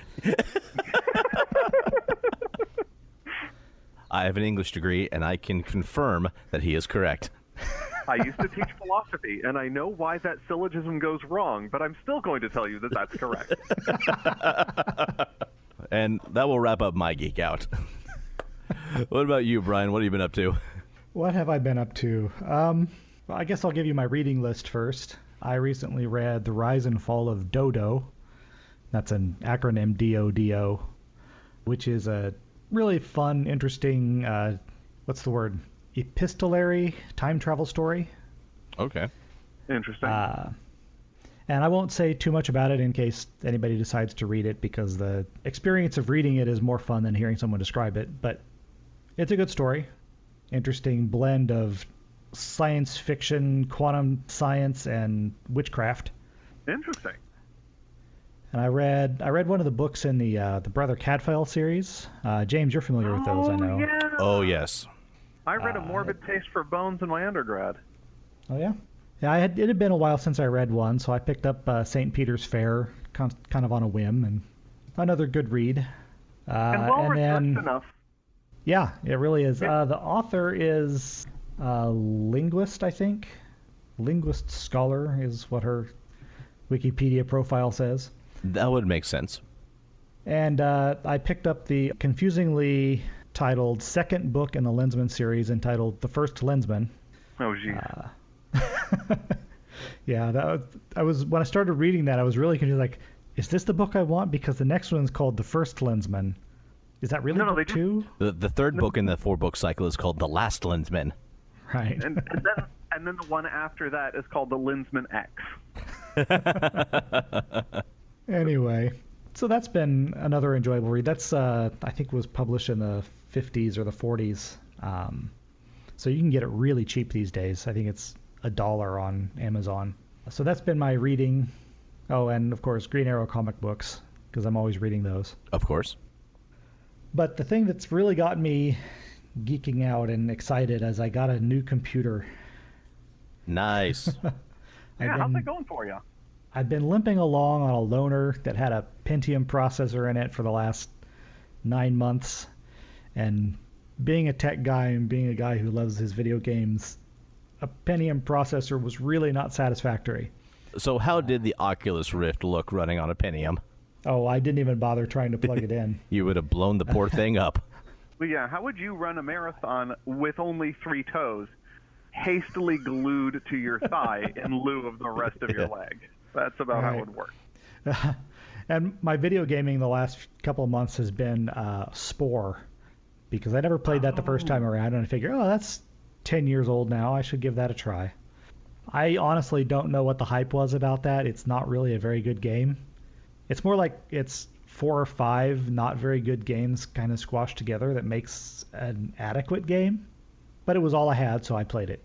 I have an English degree, and I can confirm that he is correct. I used to teach philosophy, and I know why that syllogism goes wrong, but I'm still going to tell you that that's correct. And that will wrap up my Geek Out. What about you, Brian? What have you been up to? What have I been up to? Well, I guess I'll give you my reading list first. I recently read The Rise and Fall of D.O.D.O. That's an acronym, D.O.D.O., which is a really fun, interesting, what's the word? Epistolary time travel story. Okay. Interesting. And I won't say too much about it in case anybody decides to read it, because the experience of reading it is more fun than hearing someone describe it. But it's a good story. Interesting blend of science fiction, quantum science, and witchcraft. Interesting. And I read one of the books in the Brother Cadfael series. James, you're familiar with those, I know. Yeah. Oh, yes. I read A Morbid Taste for Bones in my undergrad. Oh, yeah? Yeah, it had been a while since I read one, so I picked up St. Peter's Fair kind of on a whim, and another good read. And well-researched enough. Yeah, it really is. Yeah. The author is a linguist, I think. Linguist scholar is what her Wikipedia profile says. That would make sense. And I picked up the confusingly titled second book in the Lensman series entitled The First Lensman. Oh, geez. Yeah, when I started reading that, I was really confused. Like, is this the book I want? Because the next one's called The First Lensman. Is that really book two? The third book in the 4-book cycle is called The Last Lensman. Right. And then the one after that is called The Lensman X. Anyway, so that's been another enjoyable read. That's I think was published in the 50s or the 40s. So you can get it really cheap these days. I think it's $1 on Amazon. So that's been my reading. Oh, and of course, Green Arrow comic books, because I'm always reading those. Of course. But the thing that's really got me geeking out and excited is I got a new computer. Nice. Yeah, how's it going for you? I've been limping along on a loaner that had a Pentium processor in it for the last 9 months. And being a tech guy and being a guy who loves his video games, a Pentium processor was really not satisfactory. So how did the Oculus Rift look running on a Pentium? Oh, I didn't even bother trying to plug it in. You would have blown the poor thing up. Well, yeah, how would you run a marathon with only 3 toes hastily glued to your thigh in lieu of the rest of your leg? That's about how it would work. And my video gaming the last couple of months has been Spore, because I never played that the first time around, and I figured, that's 10 years old now. I should give that a try. I honestly don't know what the hype was about that. It's not really a very good game. It's more like it's 4 or 5 not very good games kind of squashed together that makes an adequate game. But it was all I had, so I played it.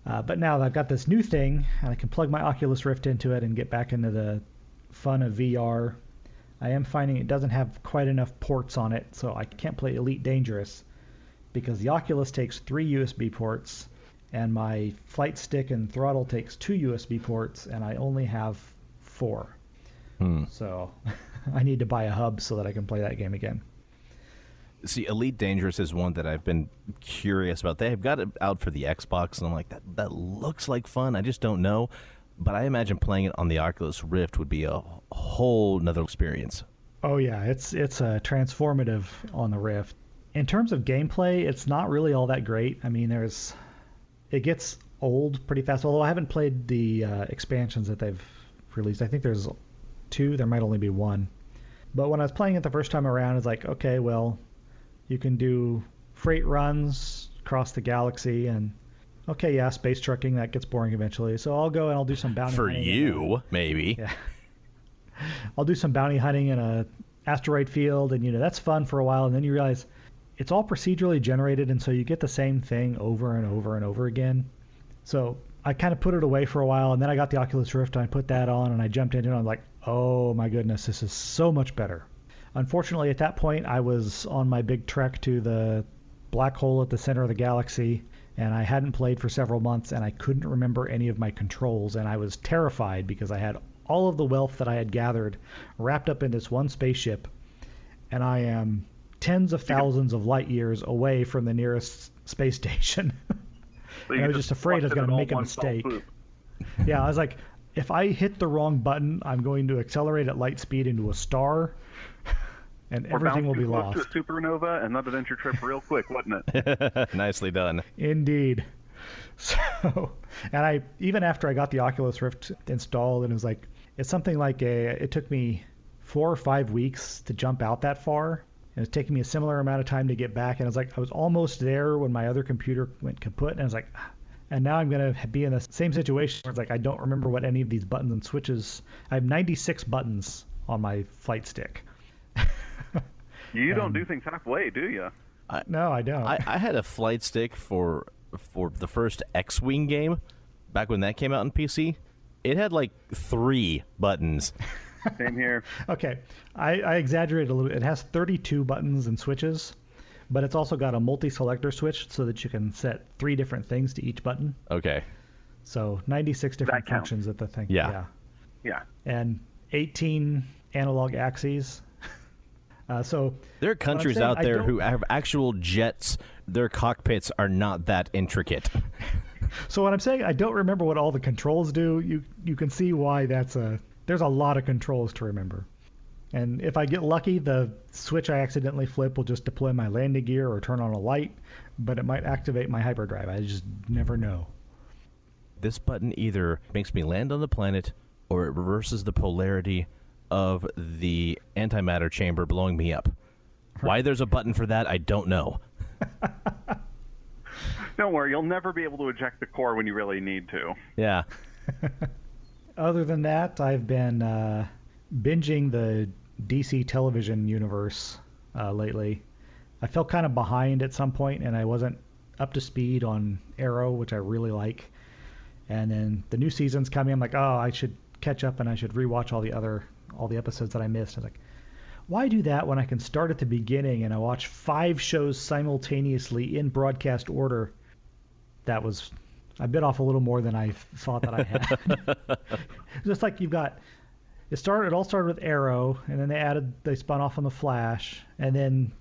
But now that I've got this new thing, and I can plug my Oculus Rift into it and get back into the fun of VR, I am finding it doesn't have quite enough ports on it, so I can't play Elite Dangerous, because the Oculus takes 3 USB ports, and my flight stick and throttle takes 2 USB ports, and I only have 4. So I need to buy a hub so that I can play that game again. See, Elite Dangerous is one that I've been curious about. They've got it out for the Xbox, and I'm like, that looks like fun. I just don't know. But I imagine playing it on the Oculus Rift would be a whole nother experience. Oh, yeah. It's transformative on the Rift. In terms of gameplay, it's not really all that great. I mean, it gets old pretty fast, although I haven't played the expansions that they've released. I think there's 2. There might only be 1. But when I was playing it the first time around, it's like, okay, well, you can do freight runs across the galaxy, and okay, yeah, space trucking, that gets boring eventually. So I'll go and I'll do some bounty hunting. For you, maybe. Yeah. I'll do some bounty hunting in a asteroid field, and that's fun for a while, and then you realize it's all procedurally generated, and so you get the same thing over and over and over again. So I kind of put it away for a while, and then I got the Oculus Rift, and I put that on, and I jumped into it, and I'm like, oh my goodness, this is so much better. Unfortunately, at that point, I was on my big trek to the black hole at the center of the galaxy, and I hadn't played for several months, and I couldn't remember any of my controls, and I was terrified because I had all of the wealth that I had gathered wrapped up in this one spaceship, and I am tens of thousands of light years away from the nearest space station. So I was just afraid I was going to make a mistake. Yeah, I was like, if I hit the wrong button, I'm going to accelerate at light speed into a star, and everything will be lost. To a supernova, and that adventure trip real quick, wasn't it? Nicely done. Indeed. So, and I even after I got the Oculus Rift installed, and it was like, it's something like it took me 4 or 5 weeks to jump out that far. And it's taking me a similar amount of time to get back. And I was like, I was almost there when my other computer went kaput. And I was like, and now I'm going to be in the same situation where it's like, I don't remember what any of these buttons and switches. I have 96 buttons on my flight stick. You don't do things halfway, do you? No, I don't. I had a flight stick for the first X-Wing game back when that came out on PC. It had like 3 buttons. Same here. Okay, I exaggerated a little bit. It has 32 buttons and switches, but it's also got a multi-selector switch so that you can set 3 different things to each button. Okay. So 96 different functions at the thing. Yeah. And 18 analog axes. So there are countries out there who have actual jets. Their cockpits are not that intricate. So when I'm saying I don't remember what all the controls do, you can see why there's a lot of controls to remember. And if I get lucky, the switch I accidentally flip will just deploy my landing gear or turn on a light, but it might activate my hyperdrive. I just never know. This button either makes me land on the planet or it reverses the polarity of the antimatter chamber blowing me up. Why there's a button for that, I don't know. Don't worry, you'll never be able to eject the core when you really need to. Yeah. Other than that, I've been binging the DC television universe lately. I felt kind of behind at some point, and I wasn't up to speed on Arrow, which I really like. And then the new season's coming. I'm like, oh, I should catch up, and I should rewatch all the episodes that I missed. I was like, why do that when I can start at the beginning and I watch 5 shows simultaneously in broadcast order? I bit off a little more than I thought that I had. Just like you've got, it all started with Arrow, and then they spun off on The Flash, and then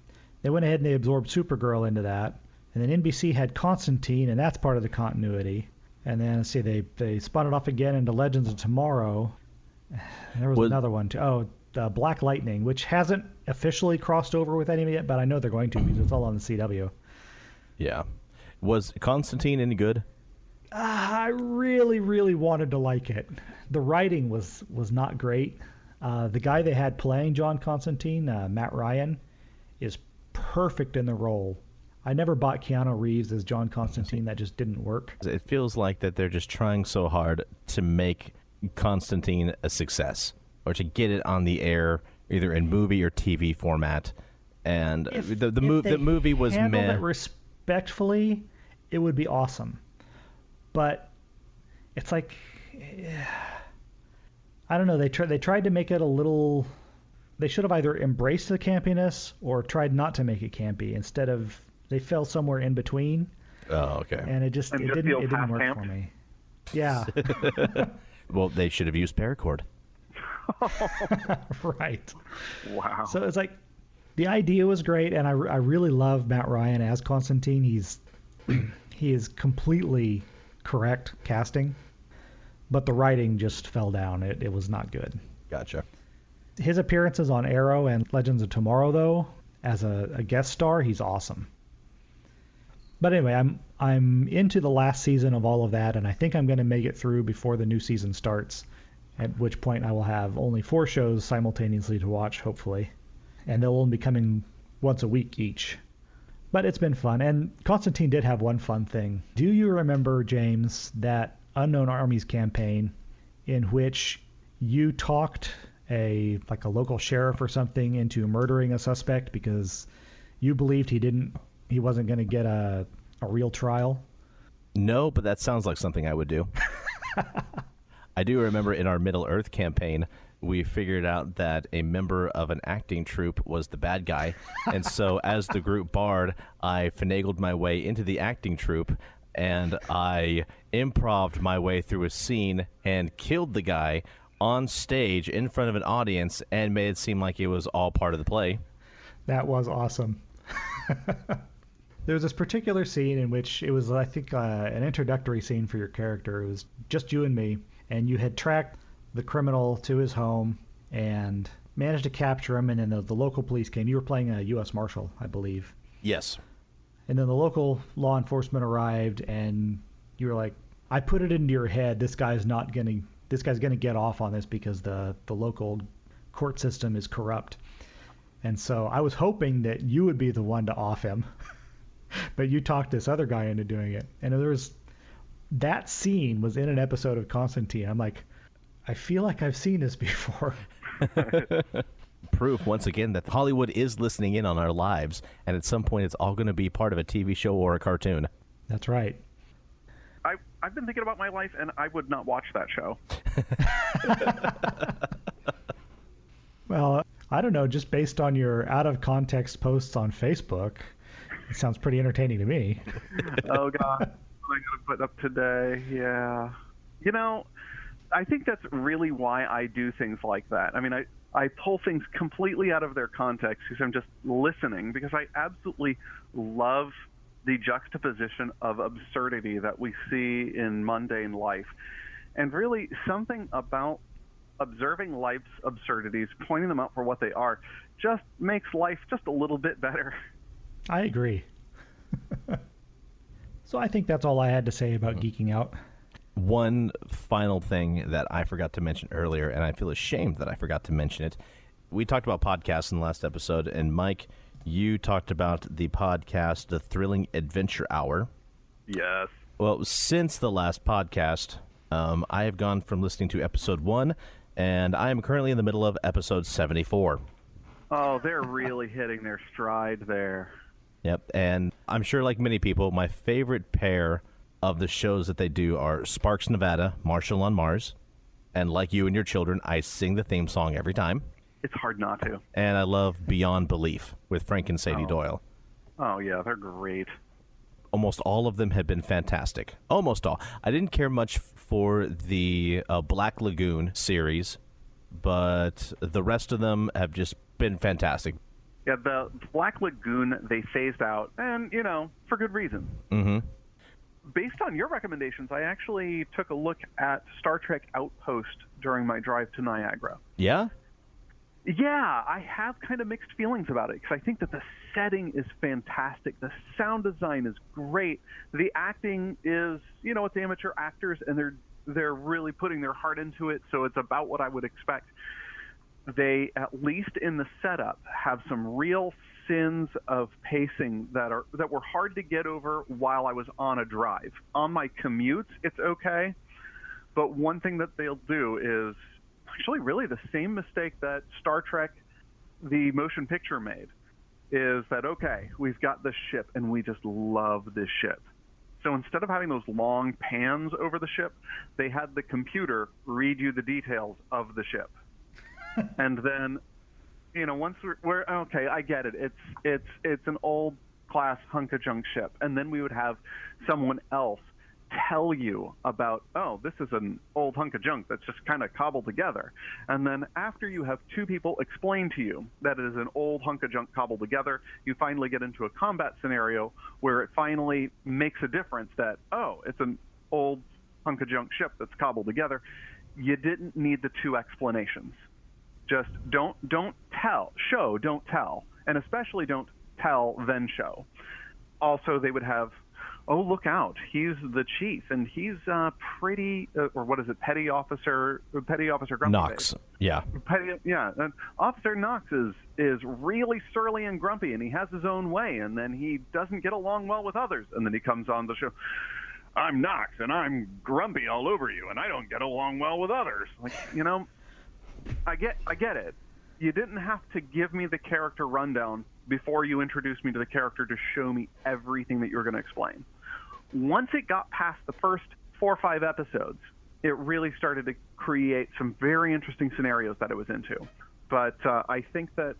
they went ahead and they absorbed Supergirl into that, and then NBC had Constantine, and that's part of the continuity, and then let's see, they spun it off again into Legends of Tomorrow. There was another one too. Black Lightning, which hasn't officially crossed over with any yet, but I know they're going to because it's all on the CW. Yeah. Was Constantine any good? I really, really wanted to like it. The writing was not great. The guy they had playing John Constantine, Matt Ryan, is perfect in the role. I never bought Keanu Reeves as John Constantine. That just didn't work. It feels like that they're just trying so hard to make Constantine a success or to get it on the air either in movie or TV format. And the movie was meh. If they handled it respectfully, it would be awesome. But it's like, I don't know. They tried to make it a little. They should have either embraced the campiness or tried not to make it campy. Instead of, they fell somewhere in between. Oh, okay. And it didn't work for me. Yeah. Well, they should have used paracord. Right. Wow. So it's like, the idea was great, and I really love Matt Ryan as Constantine. He is completely correct casting, but the writing just fell down. It was not good. Gotcha. His appearances on Arrow and Legends of Tomorrow, though, as a guest star, he's awesome. But anyway, I'm into the last season of all of that, and I think I'm going to make it through before the new season starts, at which point I will have only 4 shows simultaneously to watch, hopefully. And they'll only be coming once a week each. But it's been fun. And Constantine did have one fun thing. Do you remember, James, that Unknown Armies campaign in which you talked a local sheriff or something into murdering a suspect because you believed he wasn't going to get a real trial? No, but that sounds like something I would do. I do remember in our Middle Earth campaign, we figured out that a member of an acting troupe was the bad guy. And so as the group bard, I finagled my way into the acting troupe, and I improv'd my way through a scene and killed the guy on stage in front of an audience and made it seem like it was all part of the play. That was awesome. There was this particular scene in which it was, I think, an introductory scene for your character. It was just you and me, and you had tracked the criminal to his home and managed to capture him, and then the local police came. You were playing a U.S. Marshal, I believe. Yes. And then the local law enforcement arrived, and you were like, I put it into your head, this guy's going to get off on this because the local court system is corrupt. And so I was hoping that you would be the one to off him. But you talked this other guy into doing it. And that scene was in an episode of Constantine. I'm like, I feel like I've seen this before. Proof, once again, that Hollywood is listening in on our lives. And at some point, it's all going to be part of a TV show or a cartoon. That's right. I've been thinking about my life, and I would not watch that show. Well, I don't know. Just based on your out-of-context posts on Facebook, it sounds pretty entertaining to me. Oh, God. What am I going to put up today? Yeah. You know, I think that's really why I do things like that. I mean, I pull things completely out of their context because I'm just listening, because I absolutely love the juxtaposition of absurdity that we see in mundane life. And really, something about observing life's absurdities, pointing them out for what they are, just makes life just a little bit better. I agree. So I think that's all I had to say about Geeking Out. One final thing that I forgot to mention earlier, and I feel ashamed that I forgot to mention it. We talked about podcasts in the last episode, and Mike, you talked about the podcast, The Thrilling Adventure Hour. Yes. Well, since the last podcast, I have gone from listening to episode 1, and I am currently in the middle of episode 74. Oh, they're really hitting their stride there. Yep, and I'm sure like many people, my favorite pair of the shows that they do are Sparks, Nevada, Marshall on Mars, and like you and your children, I sing the theme song every time. It's hard not to. And I love Beyond Belief with Frank and Sadie Doyle. Oh, yeah, they're great. Almost all of them have been fantastic. Almost all. I didn't care much for the Black Lagoon series, but the rest of them have just been fantastic. Yeah, the Black Lagoon, they phased out, and, you know, for good reason. Mm-hmm. Based on your recommendations, I actually took a look at Star Trek Outpost during my drive to Niagara. Yeah? Yeah, I have kind of mixed feelings about it, because I think that the setting is fantastic. The sound design is great. The acting is, you know, it's amateur actors, and they're really putting their heart into it, so it's about what I would expect. They, at least in the setup, have some real sins of pacing that were hard to get over while I was on a drive. On my commutes, it's okay, but one thing that they'll do is actually really the same mistake that Star Trek, the motion picture, made, is that, okay, we've got this ship, and we just love this ship. So instead of having those long pans over the ship, they had the computer read you the details of the ship. And then, you know, once we're okay, I get it. It's an old class hunk of junk ship, and then we would have someone else tell you about, oh, this is an old hunk of junk that's just kind of cobbled together. And then after you have two people explain to you that it is an old hunk of junk cobbled together, you finally get into a combat scenario where it finally makes a difference that, oh, it's an old hunk of junk ship that's cobbled together. You didn't need the two explanations. Just don't tell. Show, don't tell. And especially don't tell, then show. Also, they would have, oh, look out, he's the chief, and he's pretty, or what is it, Petty Officer Grumpy Knox, Face. yeah. And Officer Knox is really surly and grumpy, and he has his own way, and then he doesn't get along well with others. And then he comes on the show, I'm Knox, and I'm grumpy all over you, and I don't get along well with others. Like, you know, I get it. You didn't have to give me the character rundown before you introduced me to the character to show me everything that you were going to explain. Once it got past the first 4 or 5 episodes, it really started to create some very interesting scenarios that it was into. But I think that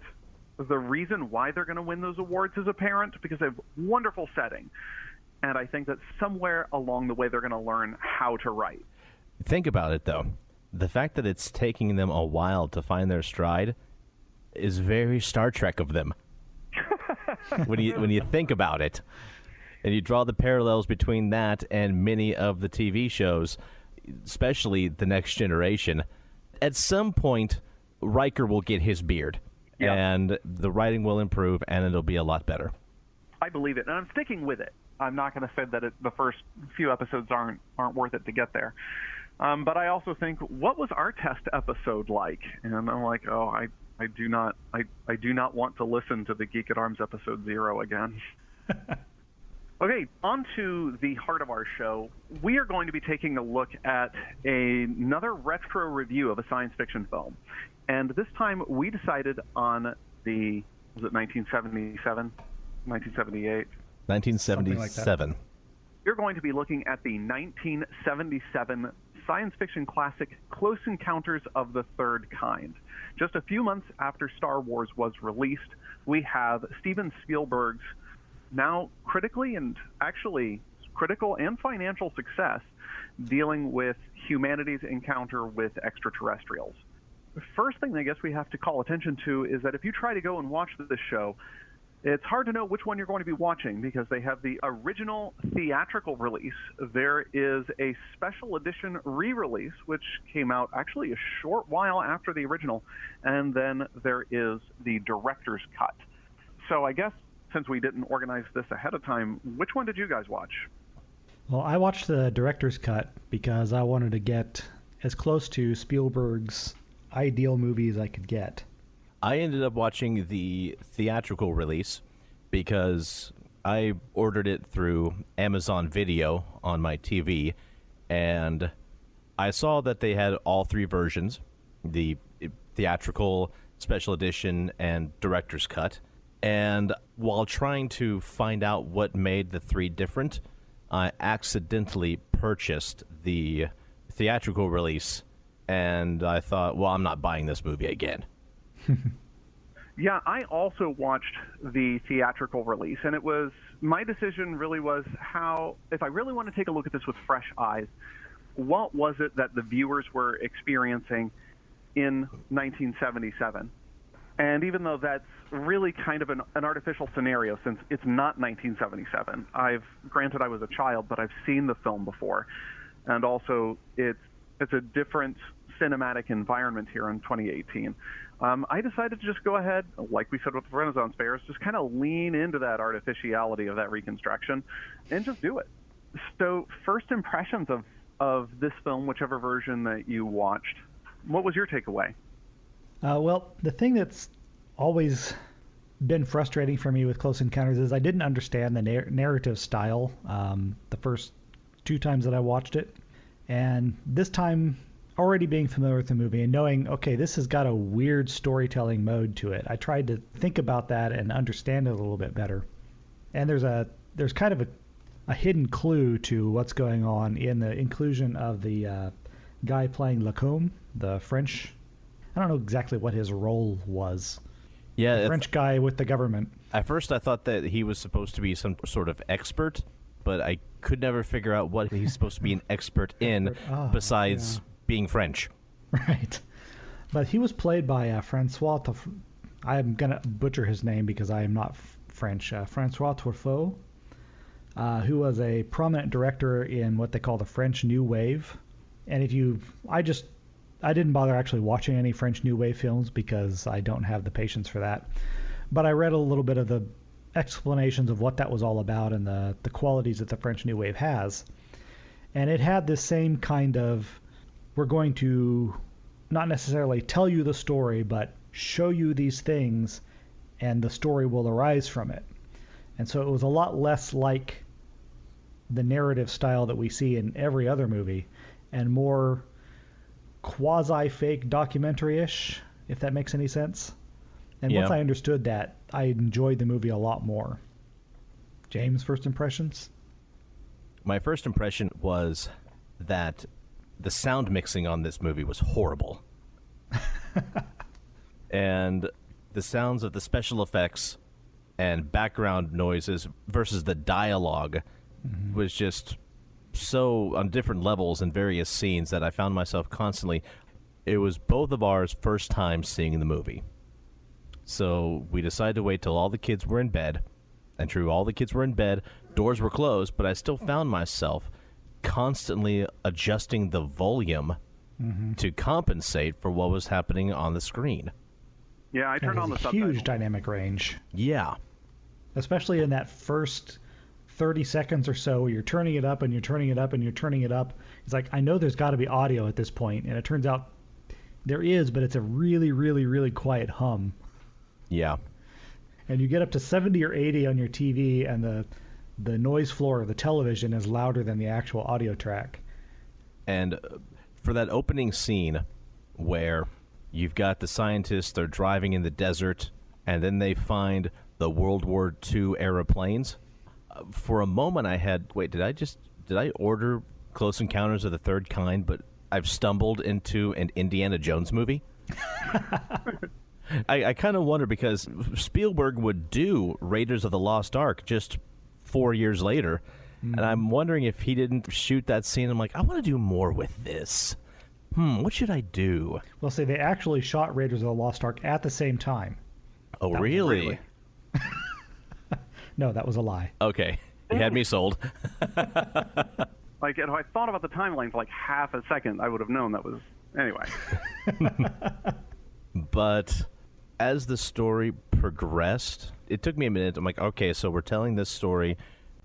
the reason why they're going to win those awards is apparent, because they have wonderful setting. And I think that somewhere along the way they're going to learn how to write. Think about it, though. The fact that it's taking them a while to find their stride is very Star Trek of them. when you think about it, and you draw the parallels between that and many of the TV shows, especially The Next Generation, at some point Riker will get his beard, and the writing will improve, and it'll be a lot better. I believe it, and I'm sticking with it. I'm not going to say that the first few episodes aren't worth it to get there. But I also think, what was our test episode like? And I'm like, I do not want to listen to the Geek at Arms episode 0 again. Okay, on to the heart of our show. We are going to be taking a look at another retro review of a science fiction film. And this time we decided on was it 1977? 1978? 1977. Like We're going to be looking at the 1977 science fiction classic Close Encounters of the Third Kind. Just a few months after Star Wars was released, we have Steven Spielberg's now critical and financial success dealing with humanity's encounter with extraterrestrials. The first thing I guess we have to call attention to is that if you try to go and watch this show, it's hard to know which one you're going to be watching, because they have the original theatrical release. There is a special edition re-release, which came out actually a short while after the original, and then there is the director's cut. So I guess since we didn't organize this ahead of time, which one did you guys watch? Well, I watched the director's cut because I wanted to get as close to Spielberg's ideal movie as I could get. I ended up watching the theatrical release because I ordered it through Amazon Video on my TV, and I saw that they had all 3 versions, the theatrical, special edition, and director's cut. And while trying to find out what made the 3 different, I accidentally purchased the theatrical release, and I thought, well, I'm not buying this movie again. Yeah, I also watched the theatrical release, and my decision really was if I really want to take a look at this with fresh eyes, what was it that the viewers were experiencing in 1977? And even though that's really kind of an artificial scenario, since it's not 1977, granted I was a child, but I've seen the film before, and also it's a different cinematic environment here in 2018. I decided to just go ahead, like we said with the Renaissance Fairs, just kind of lean into that artificiality of that reconstruction and just do it. So first impressions of this film, whichever version that you watched, what was your takeaway? Well, the thing that's always been frustrating for me with Close Encounters is I didn't understand the narrative style the first 2 times that I watched it. And this time, already being familiar with the movie and knowing, okay, this has got a weird storytelling mode to it, I tried to think about that and understand it a little bit better. And there's kind of a hidden clue to what's going on in the inclusion of the guy playing Lacombe, the French. I don't know exactly what his role was. Yeah, the French guy with the government. At first I thought that he was supposed to be some sort of expert, but I could never figure out what he's supposed to be an expert in besides being French. Right. But he was played by Francois I'm going to butcher his name because I am not French. Francois Truffaut, who was a prominent director in what they call the French New Wave. And I didn't bother actually watching any French New Wave films because I don't have the patience for that. But I read a little bit of the explanations of what that was all about and the qualities that the French New Wave has. And it had this same kind of, we're going to not necessarily tell you the story, but show you these things and the story will arise from it. And so it was a lot less like the narrative style that we see in every other movie and more quasi-fake documentary-ish, if that makes any sense. And once I understood that, I enjoyed the movie a lot more. James, first impressions? My first impression was that the sound mixing on this movie was horrible. And the sounds of the special effects and background noises versus the dialogue was just so on different levels in various scenes that I found myself constantly. It was both of ours first time seeing the movie. So we decided to wait till all the kids were in bed. And true, all the kids were in bed, doors were closed, but I still found myself constantly adjusting the volume to compensate for what was happening on the screen. Yeah, I turned on the subtitles. Huge dynamic range. Yeah. Especially in that first 30 seconds or so, you're turning it up and you're turning it up and you're turning it up. It's like, I know there's got to be audio at this point, and it turns out there is, but it's a really, really, really quiet hum. Yeah. And you get up to 70 or 80 on your TV, and the noise floor of the television is louder than the actual audio track. And for that opening scene where you've got the scientists, they're driving in the desert, and then they find the World War II era planes. For a moment I had, did I order Close Encounters of the Third Kind, but I've stumbled into an Indiana Jones movie? I kind of wonder, because Spielberg would do Raiders of the Lost Ark just 4 years later, and I'm wondering if he didn't shoot that scene. I'm like, I want to do more with this. What should I do? Well, see, they actually shot Raiders of the Lost Ark at the same time. Oh, really? No, that was a lie. Okay. You had me sold. Like, if I thought about the timeline for like half a second, I would have known that was... Anyway. But as the story progressed, it took me a minute. I'm like, okay, so we're telling this story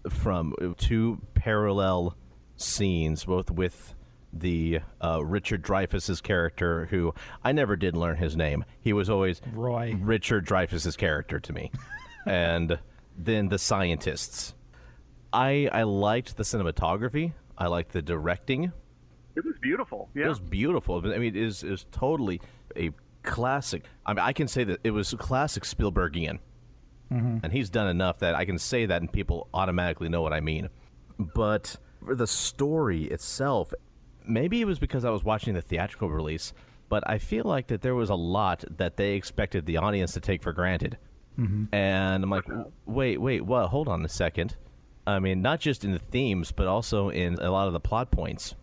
from two parallel scenes, both with the Richard Dreyfuss's character, who I never did learn his name. He was always Roy. Richard Dreyfuss's character to me. And then the scientists. I liked the cinematography. I liked the directing. It was beautiful. Yeah. It was beautiful. I mean, it was totally a classic. I mean, I can say that it was classic Spielbergian. And he's done enough that I can say that and people automatically know what I mean. But for the story itself, maybe it was because I was watching the theatrical release, but I feel like that there was a lot that they expected the audience to take for granted. And I'm like, wait, what? Hold on a second. I mean, not just in the themes, but also in a lot of the plot points.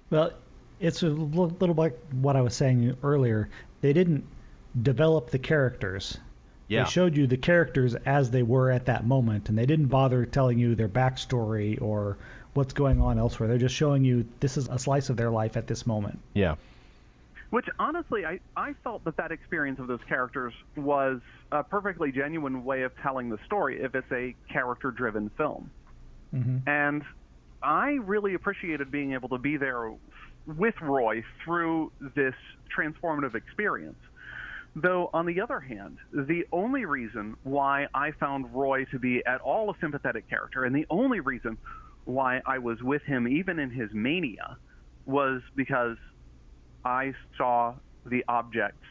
Well, it's a little like what I was saying earlier. They didn't develop the characters. Yeah. They showed you the characters as they were at that moment, and they didn't bother telling you their backstory or what's going on elsewhere. They're just showing you this is a slice of their life at this moment. Yeah. Which, honestly, I felt that experience of those characters was a perfectly genuine way of telling the story if it's a character-driven film. And I really appreciated being able to be there with Roy through this transformative experience. Though, on the other hand, the only reason why I found Roy to be at all a sympathetic character, and the only reason why I was with him even in his mania, was because I saw the objects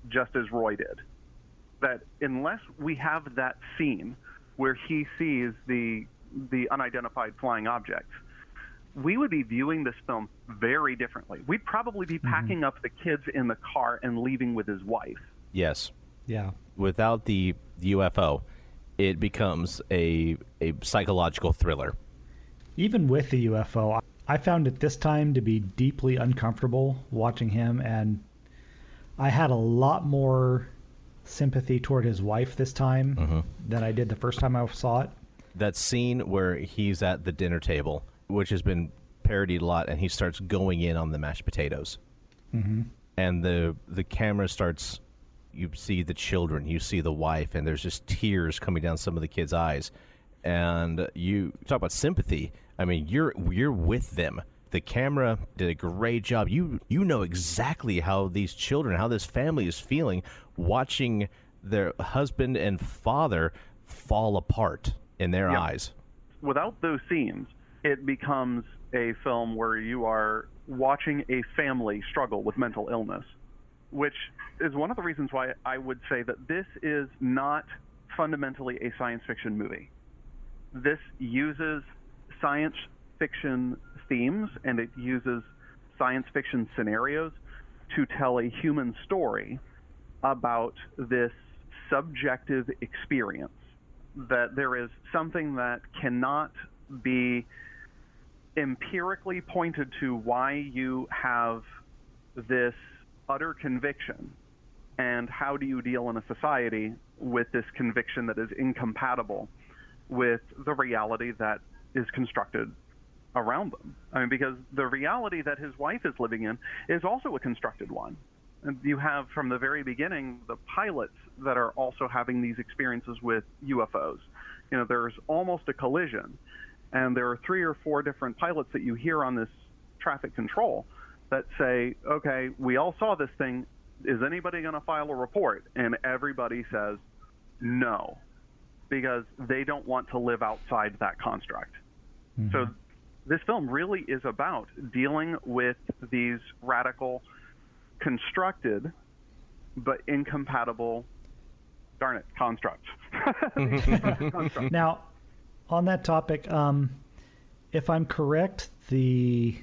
just as Roy did. That unless we have that scene where he sees the unidentified flying objects, we would be viewing this film very differently. We'd probably be packing up the kids in the car and leaving with his wife. Yes. Yeah. Without the UFO, it becomes a psychological thriller. Even with the UFO, I found it this time to be deeply uncomfortable watching him, and I had a lot more sympathy toward his wife this time than I did the first time I saw it. That scene where he's at the dinner table, which has been parodied a lot, and he starts going in on the mashed potatoes. And the camera starts, you see the children, you see the wife, and there's just tears coming down some of the kids' eyes. And you talk about sympathy. I mean, you're with them. The camera did a great job. You know exactly how these children, how this family is feeling watching their husband and father fall apart in their eyes. Without those scenes, it becomes a film where you are watching a family struggle with mental illness, which is one of the reasons why I would say that this is not fundamentally a science fiction movie. This uses science fiction themes, and it uses science fiction scenarios to tell a human story about this subjective experience, that there is something that cannot be empirically pointed to why you have this utter conviction, and how do you deal in a society with this conviction that is incompatible with the reality that is constructed around them. I mean, because the reality that his wife is living in is also a constructed one. And you have, from the very beginning, the pilots that are also having these experiences with UFOs. You know, there's almost a collision, and there are 3 or 4 different pilots that you hear on this traffic control that say, okay, we all saw this thing. Is anybody going to file a report? And everybody says no, because they don't want to live outside that construct. Mm-hmm. So this film really is about dealing with these radical, constructed, but incompatible, darn it, constructs. Now, on that topic, if I'm correct, the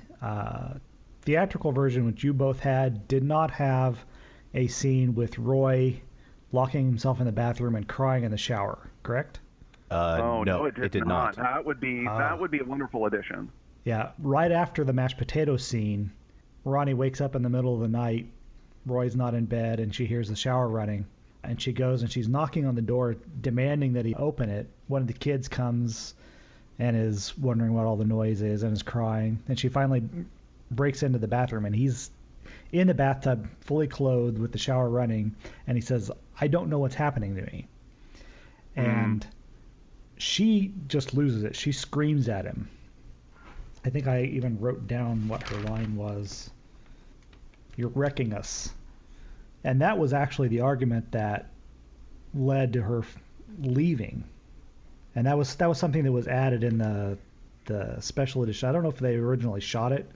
theatrical version, which you both had, did not have a scene with Roy locking himself in the bathroom and crying in the shower, correct? No, it did not. That would be a wonderful addition. Yeah, right after the mashed potato scene, Ronnie wakes up in the middle of the night. Roy's not in bed, and she hears the shower running. And she goes and she's knocking on the door, demanding that he open it. One of the kids comes and is wondering what all the noise is and is crying. And she finally breaks into the bathroom, and he's in the bathtub, fully clothed, with the shower running. And he says, "I don't know what's happening to me." And she just loses it. She screams at him. I think I even wrote down what her line was. "You're wrecking us." And that was actually the argument that led to her leaving. And that was something that was added in the special edition. I don't know if they originally shot it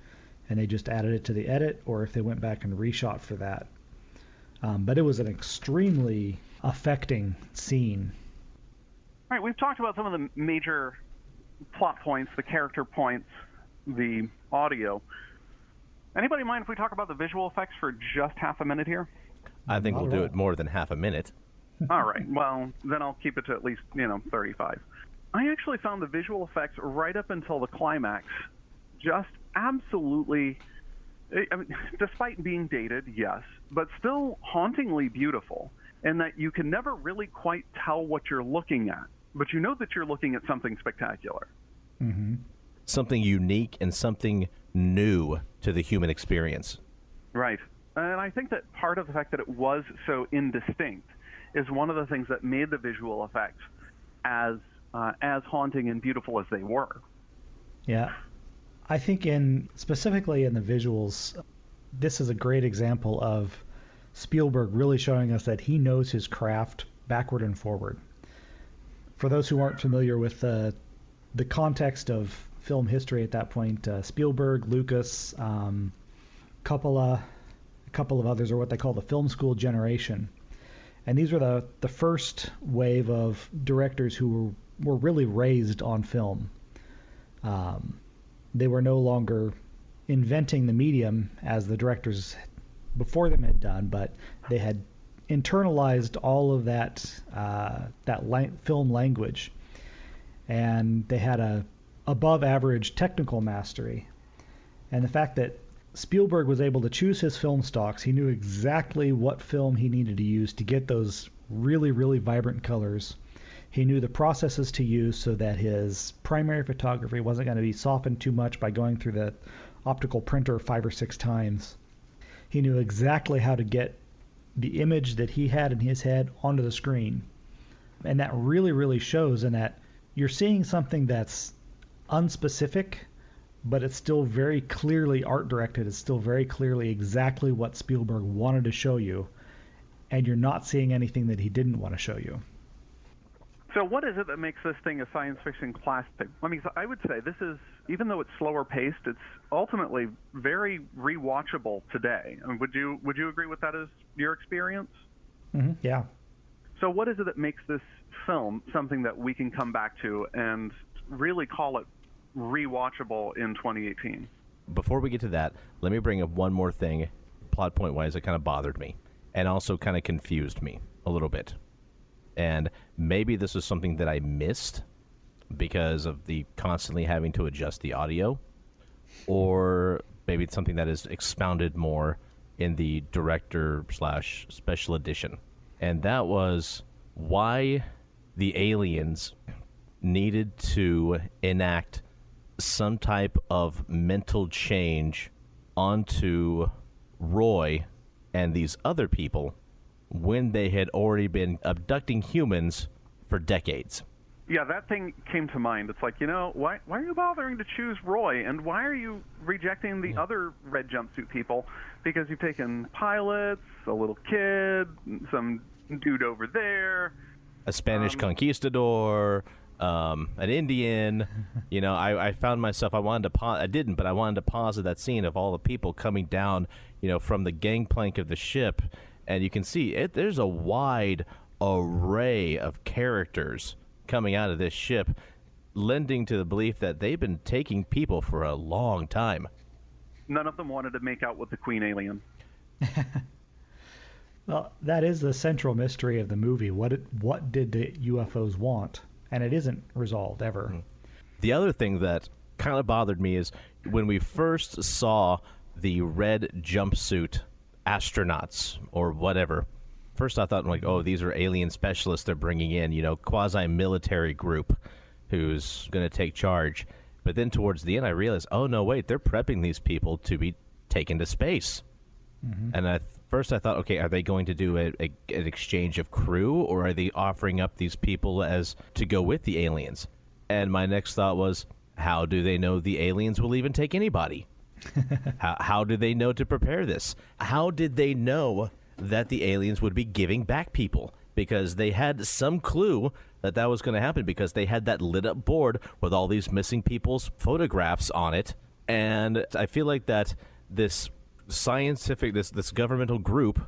and they just added it to the edit, or if they went back and reshot for that. But it was an extremely affecting scene. All right, we've talked about some of the major plot points, the character points, the audio. Anybody mind if we talk about the visual effects for just half a minute here? I think we'll do it more than half a minute. All right. Well, then I'll keep it to at least, 35. I actually found the visual effects right up until the climax just absolutely, I mean, despite being dated, yes, but still hauntingly beautiful, in that you can never really quite tell what you're looking at, but you know that you're looking at something spectacular. Mm-hmm. Something unique and something new to the human experience. Right. And I think that part of the fact that it was so indistinct is one of the things that made the visual effects as haunting and beautiful as they were. Yeah. I think specifically in the visuals, this is a great example of Spielberg really showing us that he knows his craft backward and forward. For those who aren't familiar with the context of film history at that point, Spielberg, Lucas, Coppola, a couple of others are what they call the film school generation. And these were the first wave of directors who were really raised on film. They were no longer inventing the medium as the directors before them had done, but they had internalized all of that film language, and they had a above average technical mastery. And the fact that Spielberg was able to choose his film stocks, he knew exactly what film he needed to use to get those really, really vibrant colors. He knew the processes to use so that his primary photography wasn't going to be softened too much by going through the optical printer 5 or 6 times. He knew exactly how to get the image that he had in his head onto the screen. And that really, really shows in that you're seeing something that's unspecific, but it's still very clearly art directed. It's still very clearly exactly what Spielberg wanted to show you, and you're not seeing anything that he didn't want to show you. So what is it that makes this thing a science fiction classic? I mean, I would say this is, even though it's slower paced, it's ultimately very rewatchable today. I mean, would you agree with that as your experience? Mm-hmm. Yeah. So what is it that makes this film something that we can come back to and really call it rewatchable in 2018. Before we get to that, let me bring up one more thing, plot point wise, that kind of bothered me and also kind of confused me a little bit. And maybe this was something that I missed because of the constantly having to adjust the audio, or maybe it's something that is expounded more in the director/special edition. And that was why the aliens needed to enact some type of mental change onto Roy and these other people when they had already been abducting humans for decades. Yeah, that thing came to mind. It's like, why are you bothering to choose Roy? And why are you rejecting the other red jumpsuit people? Because you've taken pilots, a little kid, some dude over there. A Spanish conquistador, an Indian. I found myself, I wanted to pause. I didn't, but I wanted to pause at that scene of all the people coming down, from the gangplank of the ship. And you can see there's a wide array of characters coming out of this ship, lending to the belief that they've been taking people for a long time. None of them wanted to make out with the queen alien. Well, that is the central mystery of the movie. What did the UFOs want? And it isn't resolved ever. The other thing that kind of bothered me is when we first saw the red jumpsuit astronauts or whatever. First I thought, oh, these are alien specialists they're bringing in, quasi-military group who's going to take charge. But then towards the end I realized, oh, no, wait, they're prepping these people to be taken to space. Mm-hmm. And first I thought, okay, are they going to do an exchange of crew, or are they offering up these people as to go with the aliens? And my next thought was, how do they know the aliens will even take anybody? How do they know to prepare this? How did they know that the aliens would be giving back people? Because they had some clue that was going to happen, because they had that lit up board with all these missing people's photographs on it. And I feel like that this scientific, this governmental group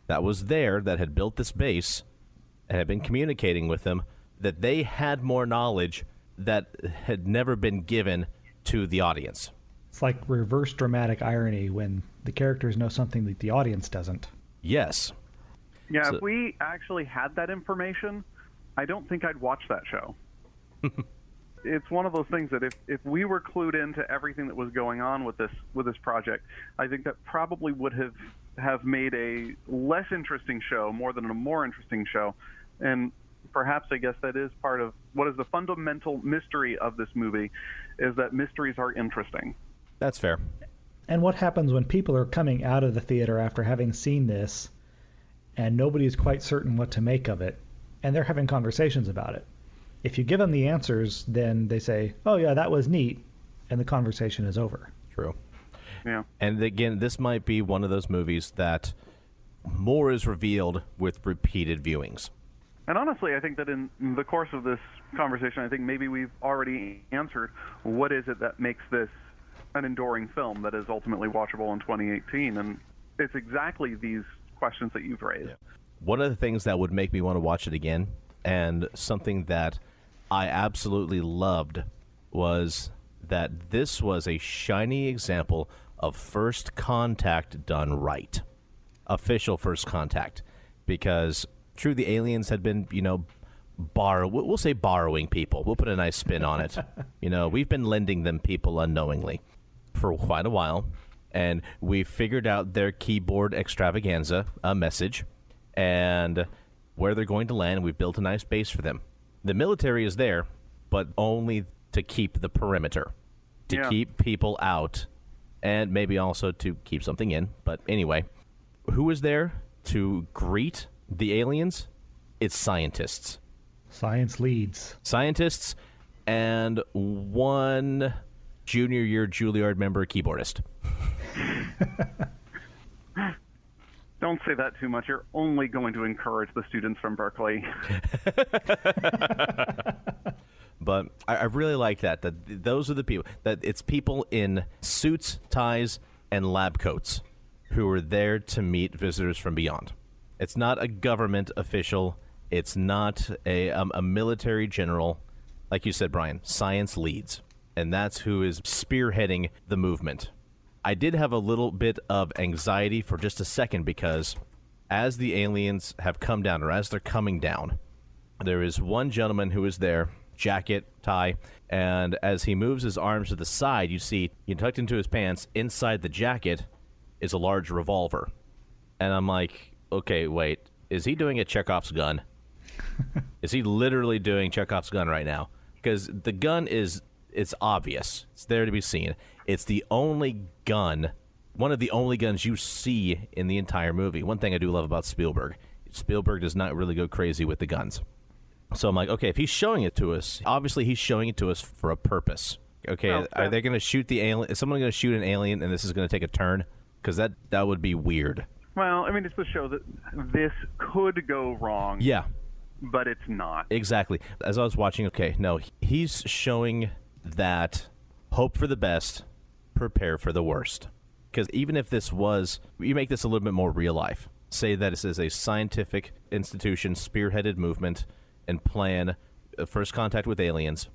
that was there, that had built this base and had been communicating with them, that they had more knowledge that had never been given to the audience. It's like reverse dramatic irony when the characters know something that the audience doesn't. Yes. Yeah, if we actually had that information, I don't think I'd watch that show. It's one of those things that if we were clued into everything that was going on with this project, I think that probably would have made a less interesting show more than a more interesting show. And perhaps I guess that is part of what is the fundamental mystery of this movie, is that mysteries are interesting. That's fair. And what happens when people are coming out of the theater after having seen this and nobody's quite certain what to make of it, and they're having conversations about it? If you give them the answers, then they say, oh, yeah, that was neat, and the conversation is over. True. Yeah. And again, this might be one of those movies that more is revealed with repeated viewings. And honestly, I think that in the course of this conversation, I think maybe we've already answered what is it that makes this an enduring film that is ultimately watchable in 2018. And it's exactly these questions that you've raised. Yeah. One of the things that would make me want to watch it again, and something that I absolutely loved, was that this was a shining example of first contact done right. Official first contact. Because true, the aliens had been, we'll say borrowing people. We'll put a nice spin on it. We've been lending them people unknowingly for quite a while, and we figured out their keyboard extravaganza message and where they're going to land. We've built a nice base for them. The military is there, but only to keep the perimeter, to keep people out, and maybe also to keep something in. But anyway, who is there to greet the aliens? It's scientists. Science leads. Scientists and one junior year Juilliard member keyboardist. Don't say that too much. You're only going to encourage the students from Berkeley. But I really like that those are the people, that it's people in suits, ties, and lab coats who are there to meet visitors from beyond. It's not a government official. It's not a military general. Like you said, Brian, science leads. and that's who is spearheading the movement. I did have a little bit of anxiety for just a second because as the aliens have come down, or as they're coming down, there is one gentleman who is there, jacket, tie, and as he moves his arms to the side, you see, tucked into his pants, inside the jacket is a large revolver. And I'm like, okay, wait, is he doing a Chekhov's gun? Is he literally doing Chekhov's gun right now? Because the gun it's obvious. It's there to be seen. It's the only gun, one of the only guns you see in the entire movie. One thing I do love about Spielberg does not really go crazy with the guns. So I'm like, okay, if he's showing it to us, obviously he's showing it to us for a purpose. Okay, are they going to shoot the alien? Is someone going to shoot an alien and this is going to take a turn? Because that would be weird. Well, I mean, it's to show that this could go wrong. Yeah. But it's not. Exactly. As I was watching, okay, no, he's showing that hope for the best, prepare for the worst. Because even if you make this a little bit more real life, say that this is a scientific institution, spearheaded movement, and plan first contact with aliens.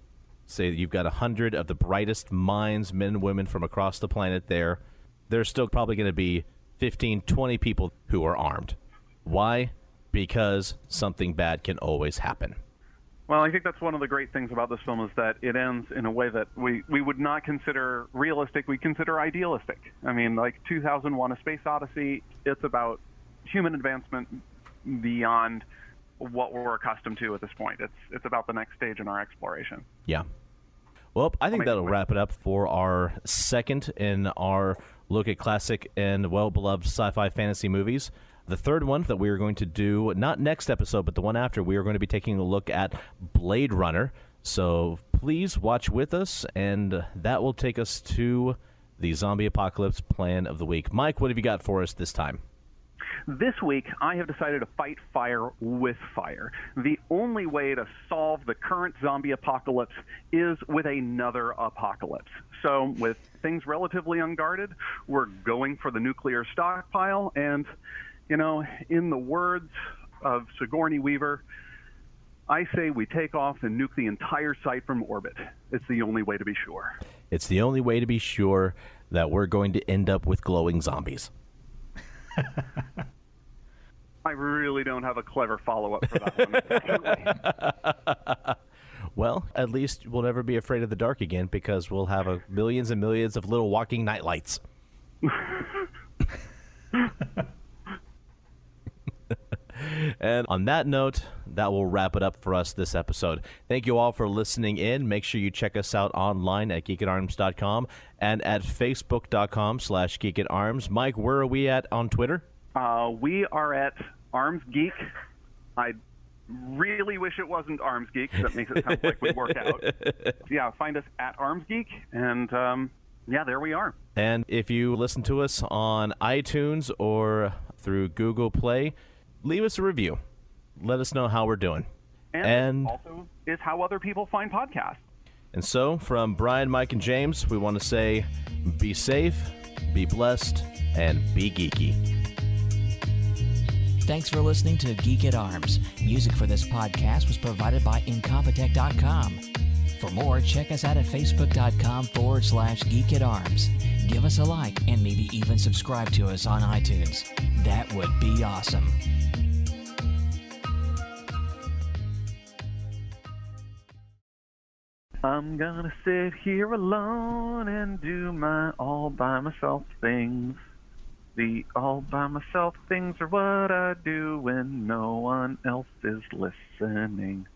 Say that you've got 100 of the brightest minds, men and women from across the planet there. There's still probably going to be 15, 20 people who are armed. Why? Because something bad can always happen. Well, I think that's one of the great things about this film is that it ends in a way that we would not consider realistic, we consider idealistic. I mean, like 2001: A Space Odyssey, it's about human advancement beyond what we're accustomed to at this point. It's about the next stage in our exploration. Yeah. Well, I think that'll wrap it up for our second in our look at classic and well-beloved sci-fi fantasy movies. The third one that we are going to do, not next episode, but the one after, we are going to be taking a look at Blade Runner. So please watch with us, and that will take us to the zombie apocalypse plan of the week. Mike, what have you got for us this time? This week, I have decided to fight fire with fire. The only way to solve the current zombie apocalypse is with another apocalypse. So with things relatively unguarded, we're going for the nuclear stockpile, and in the words of Sigourney Weaver, I say we take off and nuke the entire site from orbit. It's the only way to be sure. It's the only way to be sure that we're going to end up with glowing zombies. I really don't have a clever follow-up for that one. Well, at least we'll never be afraid of the dark again because we'll have millions and millions of little walking nightlights. And on that note, that will wrap it up for us this episode. Thank you all for listening in. Make sure you check us out online at geekatarms.com and at facebook.com/geekatarms. Mike, where are we at on Twitter? We are at Arms Geek. I really wish it wasn't Arms Geek. That makes it sound like we work out. Yeah, find us at Arms Geek, and there we are. And if you listen to us on iTunes or through Google Play, leave us a review. Let us know how we're doing. And also is how other people find podcasts. And so, from Brian, Mike, and James, we want to say, be safe, be blessed, and be geeky. Thanks for listening to Geek at Arms. Music for this podcast was provided by Incompetech.com. For more, check us out at Facebook.com/Geek at Arms. Give us a like and maybe even subscribe to us on iTunes. That would be awesome. I'm gonna sit here alone and do my all by myself things. The all by myself things are what I do when no one else is listening.